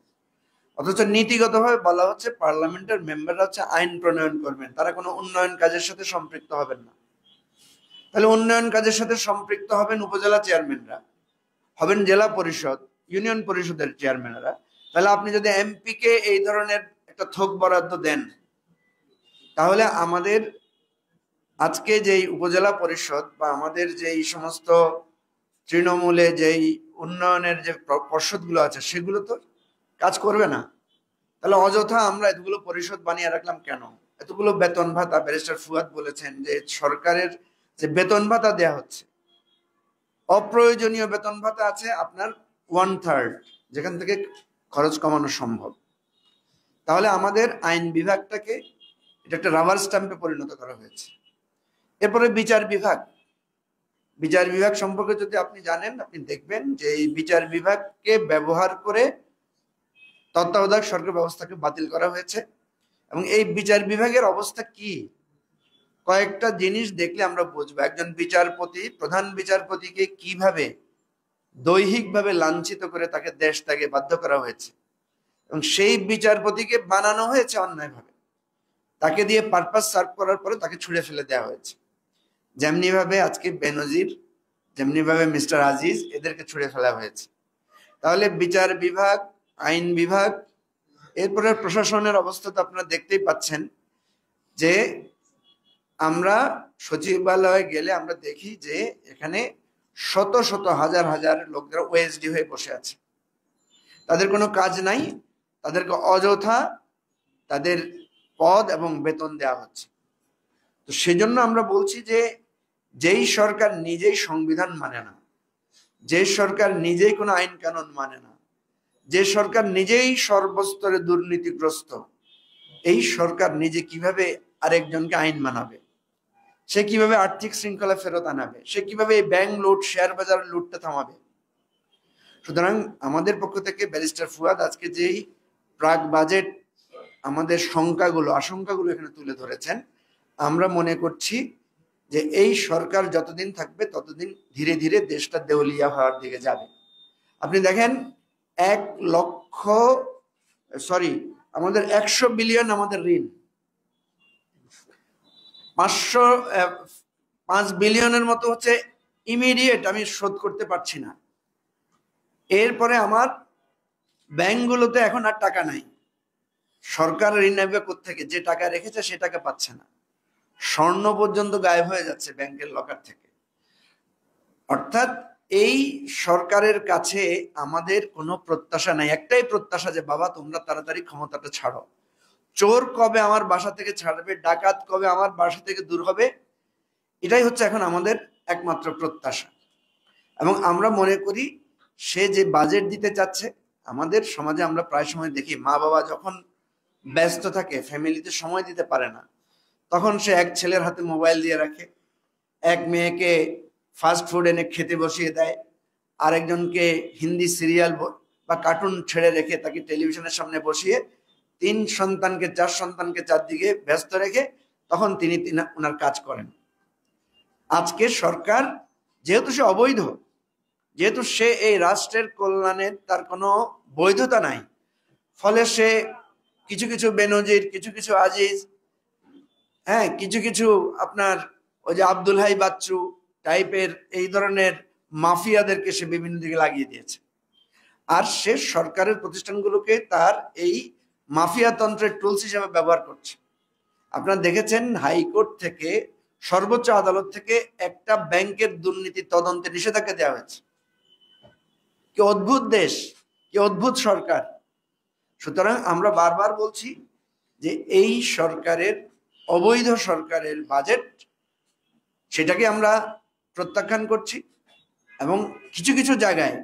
Speaker 2: অথচ নীতিগতভাবে বলা হচ্ছে পার্লামেন্টের মেম্বাররা হচ্ছে আইন প্রণয়ন করবেন, তারা কোনো উন্নয়ন কাজের সাথে সম্পৃক্ত হবেন না। তাহলে উন্নয়ন কাজের সাথে সম্পৃক্ত হবেন উপজেলা চেয়ারম্যানরা, হবেন জেলা পরিষদ, ইউনিয়ন পরিষদের চেয়ারম্যানরা। তাহলে আপনি যদি এমপিকে এই ধরনের একটা থোক বরাদ্দ দেন, তাহলে আমাদের আজকে যেই উপজেলা পরিষদ বা আমাদের যেই সমস্ত তৃণমূলে যেই উন্নয়নের যে পর্ষদগুলো আছে, সেগুলো তো কাজ করবে না। তাহলে অযথা আমরা এতগুলো পরিষদ বানিয়ে রাখলাম কেন? এতগুলো বেতন ভাতা, ব্যারিস্টার ফুয়াদ বলেছেন যে সরকারের যে বেতন ভাতা দেয়া হচ্ছে, অপ্রয়োজনীয় বেতন ভাতা আছে আপনার 1/3, যেখান থেকে খরচ কমানো সম্ভব। তাহলে আমাদের আইন বিভাগটাকে এটা একটা রাবার স্ট্যাম্পে পরিণত করা হয়েছে। এরপরে বিচার বিভাগ সম্পর্কে যদি আপনি জানেন, আপনি দেখবেন যে এই বিচার বিভাগকে ব্যবহার করে তত্ত্বাবধায়ক সরকার ব্যবস্থাকে বাতিল করা হয়েছে। এবং এই বিচার বিভাগের অবস্থা কি, কয়েকটা জিনিস দেখলে আমরা বুঝবো। একজন বিচারপতি, প্রধান বিচারপতিকে কিভাবে দৈহিকভাবে লাঞ্ছিত করে তাকে দেশ ত্যাগে বাধ্য করা হয়েছে, এবং সেই বিচারপতিকে বানানো হয়েছে অন্যায়ভাবে। তাকে দিয়ে পারপাস সার্ভ করার পরে তাকে ছুঁড়ে ফেলে দেওয়া হয়েছে। যেমনি ভাবে আজকে বেনজির, যেমনি ভাবে মিস্টার আজিজ, এদেরকে ছুঁড়ে ফেলা হয়েছে। তাহলে বিচার বিভাগ, আইন বিভাগ, এরপরে প্রশাসনের অবস্থা তো আপনারা দেখতেই পাচ্ছেন যে আমরা সচিবালয়ে গেলে আমরা দেখি যে এখানে শত শত হাজার হাজার লোকরা ওএসডি হয়ে বসে আছে। তাদের কোনো কাজ নাই, তাদেরকে অযথা তাদের পদ এবং বেতন দেওয়া হচ্ছে। তো সেজন্য আমরা বলছি যে যেই সরকার নিজেই সংবিধান মানে না, যে সরকার নিজেই কোনো আইন কানুন মানে না, যে সরকার নিজেই সর্বস্তরে দুর্নীতিগ্রস্ত, এই সরকার নিজে কিভাবে আরেকজনকে আইন মানাবে? সে কিভাবে আর্থিক শৃঙ্খলা ফেরত আনাবে? সে কিভাবে ব্যাংক লুট, শেয়ার বাজার লুটটা থামাবে? সুতরাং আমাদের পক্ষ থেকে ব্যারিস্টার ফুয়াদ আজকে যেই প্রাক বাজেট আমাদের আশঙ্কাগুলো এখানে তুলে ধরেছেন, আমরা মনে করছি যে এই সরকার যতদিন থাকবে ততদিন ধীরে ধীরে দেশটা দেউলিয়া হওয়ার দিকে যাবে। আপনি দেখেন 100 বিলিয়ন আমাদের ঋণ, 5 বিলিয়নের মতো হচ্ছে ইমিডিয়েট আমি শোধ করতে পারছি না। এরপরে আমার ব্যাংকগুলোতে এখন আর টাকা নাই, সরকার ঋণ নেবে কোত্থেকে? যে টাকা রেখেছে সে টাকা পাচ্ছে না, স্বর্ণ পর্যন্ত গায়েব হয়ে যাচ্ছে ব্যাংকের লকার থেকে। অর্থাৎ এই সরকারের কাছে আমাদের কোনো প্রত্যাশা নাই, একটাই প্রত্যাশা যে বাবা তোমরা তাড়াতাড়ি ক্ষমতাটা ছাড়ো। চোর কবে আমার বাসা থেকে ছাড়বে, ডাকাত কবে আমার বাসা থেকে দূর হবে, এটাই হচ্ছে এখন আমাদের একমাত্র প্রত্যাশা। এবং আমরা মনে করি সে যে বাজেট দিতে চাচ্ছে, আমাদের সমাজে আমরা প্রায় সময় দেখি মা বাবা যখন ব্যস্ত থাকে, ফ্যামিলিতে সময় দিতে পারে না, তখন সে এক ছেলের হাতে মোবাইল দিয়ে রাখে, এক মেয়েকে ফাস্ট ফুড এনে খেতে বসিয়ে দেয়, আরেকজনকে হিন্দি সিরিয়াল বা কার্টুন ছেড়ে রেখে তাকে টেলিভিশনের সামনে বসিয়ে 4 সন্তানকে চারদিকে ব্যস্ত রেখে তখন তিনি ওনার কাজ করেন। আজকে সরকার যেহেতু সে অবৈধ, যেহেতু সে এই রাষ্ট্রের কল্যাণের তার কোনো বৈধতা নাই, ফলে সে কিছু কিছু বেনজির, কিছু কিছু আজিজ, কিছু কিছু আপনার ওই যে আব্দুল হাই বাচ্চু টাইপের এই ধরনের মাফিয়াদেরকে সে বিভিন্ন দিকে লাগিয়ে দিয়েছে। আর সে সরকারের প্রতিষ্ঠানগুলোকে তার এই মাফিয়া তন্ত্রের টুলস হিসেবে ব্যবহার করছে। আপনারা দেখেছেন হাইকোর্ট থেকে, সর্বোচ্চ আদালত থেকে একটা ব্যাংকের দুর্নীতি তদন্তে নিষেধাজ্ঞা দেওয়া হয়েছে। কি অদ্ভুত দেশ, কি অদ্ভুত সরকার! সুতরাং আমরা বারবার বলছি যে এই সরকারের, অবৈধ সরকারের বাজেট, সেটাকে আমরা প্রত্যাখ্যান করছি। এবং কিছু কিছু জায়গায়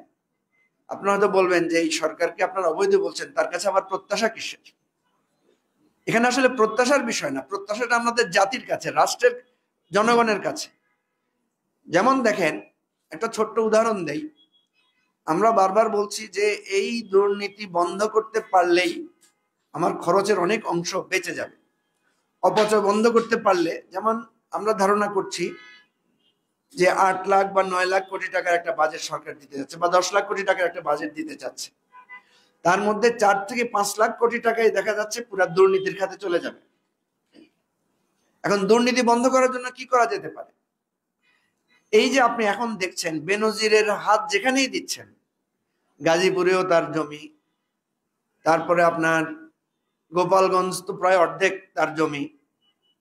Speaker 2: আপনারা হয়তো বলবেন যে এই সরকারকে আপনারা অবৈধ বলছেন, তার কাছে আবার প্রত্যাশা কিসের? এখানে আসলে প্রত্যাশার বিষয় না, প্রত্যাশাটা আমাদের জাতির কাছে, রাষ্ট্রের জনগণের কাছে। যেমন দেখেন, একটা ছোট্ট উদাহরণ দেই, আমরা বারবার বলছি যে এই দুর্নীতি বন্ধ করতে পারলেই আমার খরচের অনেক অংশ বেঁচে যাবে। অপচয় বন্ধ করতে পারলে, যেমন আমরা ধারণা করছি যে 8 লাখ বা 9 লাখ কোটি টাকার একটা বাজেট সরকার দিতে যাচ্ছে, বা 10 লাখ কোটি টাকার একটা বাজেট দিতে চাচ্ছে, তার মধ্যে 4 থেকে 5 লাখ কোটি টাকাই দেখা যাচ্ছে পুরো দুর্নীতির খাতে চলে যাবে। এখন দুর্নীতি বন্ধ করার জন্য কি করা যেতে পারে? এই যে আপনি এখন দেখছেন বেনজিরের হাত যেখানেই দিচ্ছেন, গাজীপুরেও তার জমি, তারপরে আপনার গোপালগঞ্জ তো প্রায় অর্ধেক তার জমি,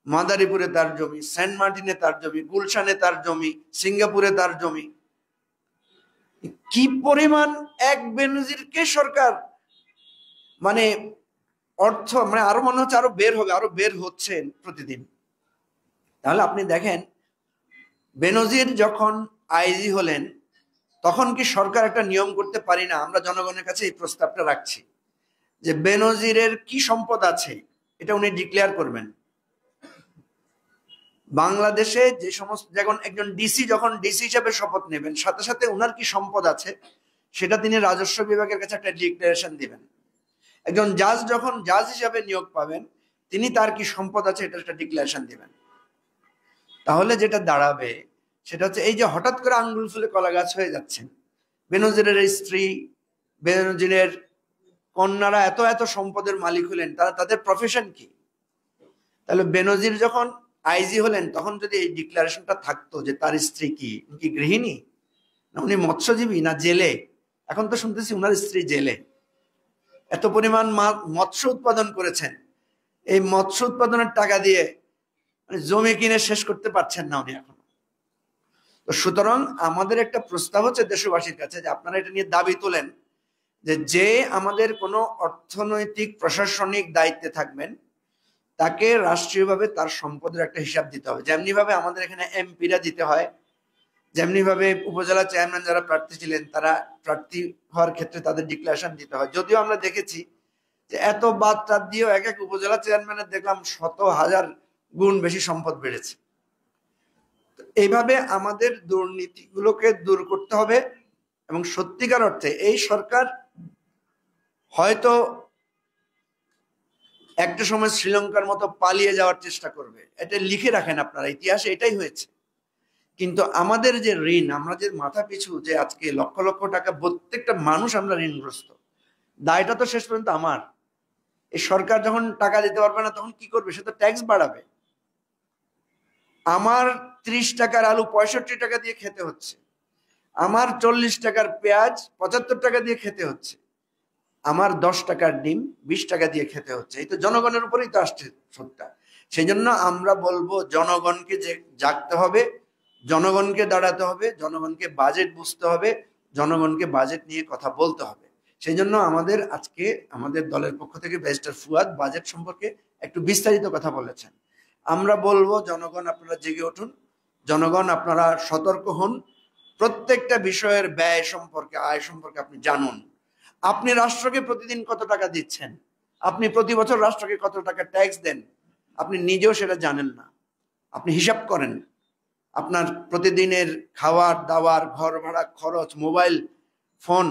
Speaker 2: মাদারীপুরে তার জমি, সেন্ট মার্টিনে তার জমি, গুলশানে তার জমি, সিঙ্গাপুরে তার জমি। কি পরিমাণ এক বেনজিরকে সরকার মানে অর্থ, মানে আরো মনে হচ্ছে আরো বের হবে, আরো বের হচ্ছে প্রতিদিন। তাহলে আপনি দেখেন, বেনজির যখন আইজি হলেন তখন কি সরকার একটা নিয়ম করতে পারি না? আমরা জনগণের কাছে এই প্রস্তাবটা রাখছি যে বেনজিরের কি সম্পদ আছে এটা উনি ডিক্লেয়ার করবেন। বাংলাদেশে যে সমস্ত, যখন একজন ডিসি যখন ডিসি হিসাবে শপথ নেবেন, সাথে সাথে ওনার কি সম্পদ আছে সেটা তিনি রাজস্ব বিভাগের কাছে একটা ডিক্লারেশন দিবেন। একজন জাজ যখন জাজ হিসাবে নিয়োগ পাবেন, তিনি তার কি সম্পদ আছে এটা একটা ডিক্লারেশন দিবেন। তাহলে যেটা দাঁড়াবে সেটা হচ্ছে, এই যে হঠাৎ করে আঙ্গুল ফুলে কলা গাছ হয়ে যাচ্ছেন, বেনজিরের স্ত্রী, বেনজিরের কন্যারা এত এত সম্পদের মালিক হলেন, তাদের প্রফেশন কি? তাহলে বেনজির যখন আইজি হলেন তখন যদি এই ডিক্লারেশনটা থাকতো যে তার স্ত্রী কি গৃহিণী, না উনি মৎস্যজীবী, না জেলে। এখন তো শুনতেছি উনার স্ত্রী জেলে। এত পরিমাণ মৎস্য উৎপাদন করেছেন, এই মৎস্য উৎপাদনের টাকা দিয়ে জমি কিনে শেষ করতে পারছেন না উনি এখন। তো সুতরাং আমাদের একটা প্রস্তাব হচ্ছে দেশবাসীর কাছে যে আপনারা এটা নিয়ে দাবি তোলেন যে আমাদের কোনো অর্থনৈতিক প্রশাসনিক দায়িত্বে থাকবেন তাকে রাষ্ট্রীয়ভাবে তার সম্পদের একটা হিসাব দিতে হবে। যেমনি ভাবে আমাদের এখানে এমপিরা দিতে হয়, যেমনি ভাবে উপজেলা চেয়ারম্যান যারা প্রার্থী ছিলেন তারা প্রার্থী হওয়ার ক্ষেত্রে তাদের ডিক্লারেশন দিতে হয়। যদিও আমরা দেখেছি যে এত বাদ টাদ দিয়েও এক এক উপজেলা চেয়ারম্যানের দেখলাম 100,000 গুণ বেশি সম্পদ বেড়েছে। এইভাবে আমাদের দুর্নীতিগুলোকে দূর করতে হবে এবং সত্যিকার অর্থে এই সরকার হয়তো একটা সময় শ্রীলঙ্কার মতো পালিয়ে যাওয়ার চেষ্টা করবে, এটা লিখে রাখেন আপনারা, ইতিহাসে এটাই হয়েছে। কিন্তু আমাদের যে ঋণ, আমরা যে মাথা পিছু যে আজকে লক্ষ লক্ষ টাকা প্রত্যেকটা মানুষ আমরা ঋণগ্রস্ত, দায়টা তো শেষ পর্যন্ত আমার। এই সরকার যখন টাকা দিতে পারবে না তখন কি করবে? সে তো ট্যাক্স বাড়াবে। আমার 30 টাকার আলু 65 টাকা দিয়ে খেতে হচ্ছে, আমার 40 টাকার পেঁয়াজ 75 টাকা দিয়ে খেতে হচ্ছে, আমার 10 টাকার ডিম 20 টাকা দিয়ে খেতে হচ্ছে। এই তো জনগণের উপরেই তো আসছে সবটা। সেই জন্য আমরা বলবো জনগণকে যে জাগতে হবে, জনগণকে দাঁড়াতে হবে, জনগণকে বাজেট বুঝতে হবে, জনগণকে বাজেট নিয়ে কথা বলতে হবে। সেই জন্য আমাদের আজকে আমাদের দলের পক্ষ থেকে ব্যারিস্টার ফুয়াদ বাজেট সম্পর্কে একটু বিস্তারিত কথা বলেছেন। আমরা বলবো জনগণ আপনারা জেগে উঠুন, জনগণ আপনারা সতর্ক হন, প্রত্যেকটা বিষয়ের ব্যয় সম্পর্কে, আয় সম্পর্কে আপনি জানুন। আপনি রাষ্ট্রকে প্রতিদিন কত টাকা দিচ্ছেন, আপনি প্রতি বছর রাষ্ট্রকে কত টাকা ট্যাক্স দেন, আপনি নিজেও সেটা জানেন না। আপনি হিসাব করেন আপনার প্রতিদিনের খাওয়ার দাওয়ার, ঘর ভাড়া খরচ, মোবাইল ফোন,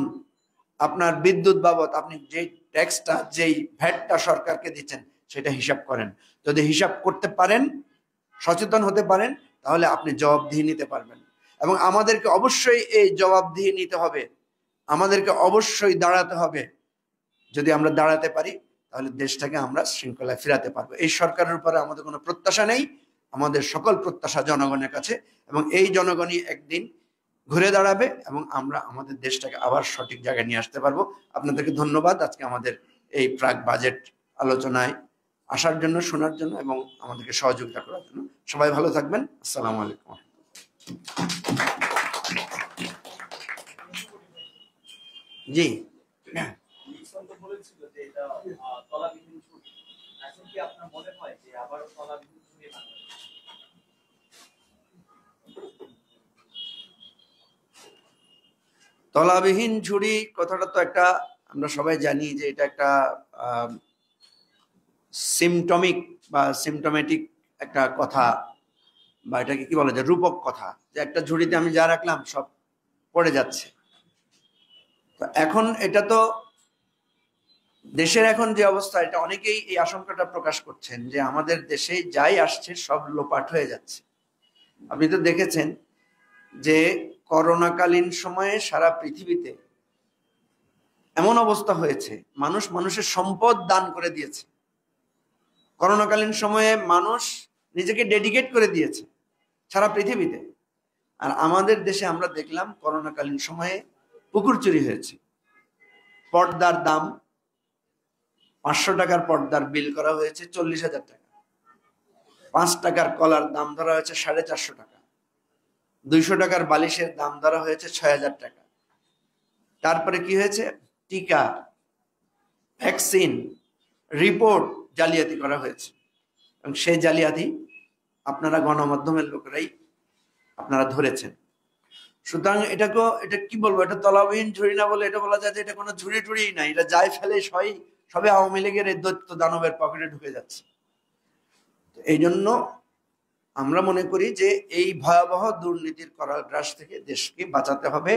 Speaker 2: আপনার বিদ্যুৎ বাবদ আপনি যেই ট্যাক্সটা, যেই ভ্যাটটা সরকারকে দিচ্ছেন সেটা হিসাব করেন। যদি হিসাব করতে পারেন, সচেতন হতে পারেন, তাহলে আপনি জবাবদিহি নিতে পারবেন। এবং আমাদেরকে অবশ্যই এই জবাবদিহি নিতে হবে, আমাদেরকে অবশ্যই দাঁড়াতে হবে। যদি আমরা দাঁড়াতে পারি তাহলে দেশটাকে আমরা শৃঙ্খলায় ফিরাতে পারবো। এই সরকারের উপরে আমাদের কোনো প্রত্যাশা নেই, আমাদের সকল প্রত্যাশা জনগণের কাছে, এবং এই জনগণই একদিন ঘুরে দাঁড়াবে এবং আমরা আমাদের দেশটাকে আবার সঠিক জায়গায় নিয়ে আসতে পারবো। আপনাদেরকে ধন্যবাদ আজকে আমাদের এই প্রাক বাজেট আলোচনায় আসার জন্য, শোনার জন্য এবং আমাদেরকে সহযোগিতা করার জন্য। সবাই ভালো থাকবেন। আসসালামু আলাইকুম। জি, তলাবিহীন ঝুড়ি কথাটা তো একটা, আমরা সবাই জানি যে এটা একটা সিমটমিক বা সিমটোমেটিক একটা কথা, বা এটাকে কি বলা যায়, রূপক কথা, যে একটা ঝুড়িতে আমি যা রাখলাম সব পড়ে যাচ্ছে। তো এখন এটা তো দেশের এখন যে অবস্থা, এটা অনেকেই এই আশঙ্কাটা প্রকাশ করছেন যে আমাদের দেশে যাই আসছে সব লোপাট হয়ে যাচ্ছে। আপনি তো দেখেছেন যে করোনাকালীন সময়ে সারা পৃথিবীতে এমন অবস্থা হয়েছে, মানুষ মানুষের সম্পদ দান করে দিয়েছে। করোনাকালীন সময়ে মানুষ নিজেকে ডেডিকেট করে দিয়েছে সারা পৃথিবীতে। আর আমাদের দেশে আমরা দেখলাম করোনাকালীন সময়ে পুকুর চুরি হয়েছে, পর্দার দাম 500 টাকার পর্দার বিল করা হয়েছে 40,000 টাকা, 5 টাকার কলার দাম ধরা হয়েছে 450 টাকা, 200 টাকার বালিশের দাম ধরা হয়েছে 6,000 টাকা। তারপরে কি হয়েছে, টিকা, ভ্যাকসিন, রিপোর্ট জালিয়াতি করা হয়েছে, এবং সেই জালিয়াতি আপনারা গণমাধ্যমের লোকেরাই আপনারা ধরেছেন। সুতরাং এটা কি বলবো, এটা তলাবিহীন ঝুড়ি না বলে এটা বলা যায় যে এটা কোনো ঝুড়ি টুড়ি নাই, এটা যাই ফেলে সবে আওয়ামী লীগের এই দৈত্য দানবের পকেটে ঢুকে যাচ্ছে। এই জন্য আমরা মনে করি যে এই ভয়াবহ দুর্নীতির করাগ্রাস থেকে দেশকে বাঁচাতে হবে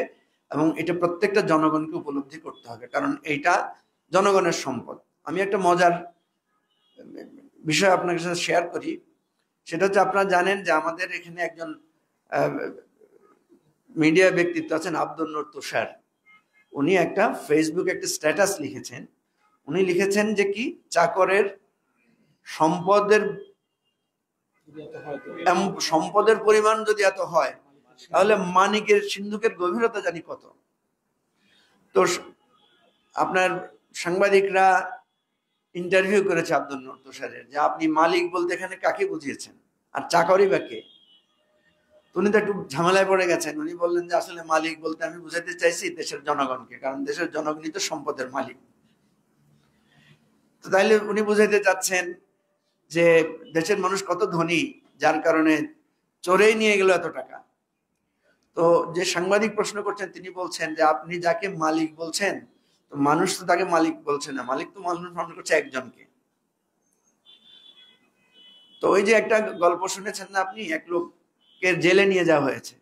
Speaker 2: এবং এটা প্রত্যেকটা জনগণকে উপলব্ধি করতে হবে, কারণ এইটা জনগণের সম্পদ। আমি একটা মজার বিষয় আপনাদের সাথে শেয়ার করি, সেটা হচ্ছে আপনারা জানেন যে আমাদের এখানে একজন মিডিয়া ব্যক্তিত্ব আছেন আব্দুল নূর তুষার। উনি একটা ফেসবুকে একটা স্ট্যাটাস লিখেছেন। উনি লিখেছেন যে কি, চাকরের সম্পদের পরিমাণ যদি এত হয় তাহলে মানিকের সিন্ধুকের গভীরতা জানি কত। তো আপনার সাংবাদিকরা ইন্টারভিউ করেছে আব্দুল নূর তুষারের, যে আপনি মালিক বলতে এখানে কাকে বুঝিয়েছেন, আর চাকরি বা কে? তো উনি তো একটু ঝামেলায় পড়ে গেছেন। উনি বললেন যে আসলে মালিক বলতে আমি বুঝাতে চাইছি দেশের জনগণকে, কারণ দেশের জনগণই তো সম্পদের মালিক। তো তাইলে উনি বুঝাইতে চাচ্ছেন যে দেশের মানুষ কত ধনী, যার কারণে চোরেই নিয়ে গেল এত টাকা। তো যে সাংবাদিক প্রশ্ন করছেন তিনি বলছেন যে আপনি যাকে মালিক বলছেন, তো মানুষ তো তাকে মালিক বলছে না, মালিক তো মানুষ মনে করছে একজনকে। তো ওই যে একটা গল্প শুনেছেন না আপনি, এক লোককে জেলে নিয়ে যাওয়া হয়েছে,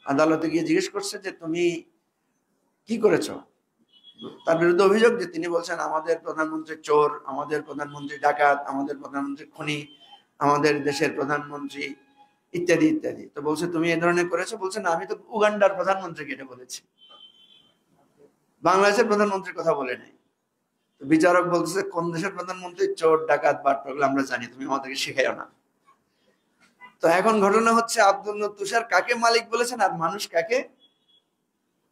Speaker 2: আদালতে গিয়ে জিজ্ঞেস করছে যে তুমি কি করেছো। তার বিরুদ্ধে অভিযোগ যে তিনি বলছেন আমাদের প্রধানমন্ত্রী চোর, আমাদের প্রধানমন্ত্রী ডাকাত, আমাদের প্রধানমন্ত্রী খুনি, আমাদের দেশের প্রধানমন্ত্রী ইত্যাদি ইত্যাদি। তো বলছে তুমি এই ধরনের করেছো? বলছে না, আমি তো উগান্ডার প্রধানমন্ত্রীকে এটা বলেছি, বাংলাদেশের প্রধানমন্ত্রীর কথা বলে নাই। তো বিচারক বলতেছে কোন দেশের প্রধানমন্ত্রী চোর ডাকাত বাটপার আমরা জানি, তুমি আমাদেরকে শিখাইও না। তো এখন ঘটনা হচ্ছে আব্দুল তুষার কাকে মালিক বলেছেন আর মানুষ কাকে,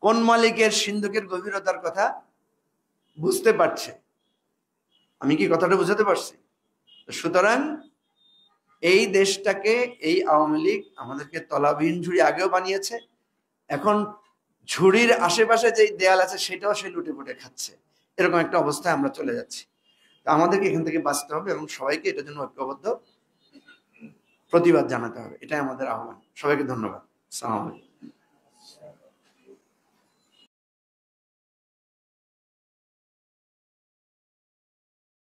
Speaker 2: কোন মালিকের সিন্ধুকের গভীরতার কথা বুঝতে পারছে। আমি কি কথাটা বুঝাতে পারছি? সুতরাং এই দেশটাকে এই আওয়ামী লীগ আমাদেরকে তলাবিহীন ঝুড়ি আগেও বানিয়েছে, এখন ঝুড়ির আশেপাশে যে দেয়াল আছে সেটাও সে লুটে পুটে খাচ্ছে। এরকম একটা অবস্থায় আমরা চলে যাচ্ছি। আমাদেরকে এখান থেকে বাঁচতে হবে এবং সবাইকে এটার জন্য ঐক্যবদ্ধ প্রতিবাদ জানাতে হবে, এটাই আমাদের আহ্বান। সবাইকে ধন্যবাদ। আসসালামু আলাইকুম।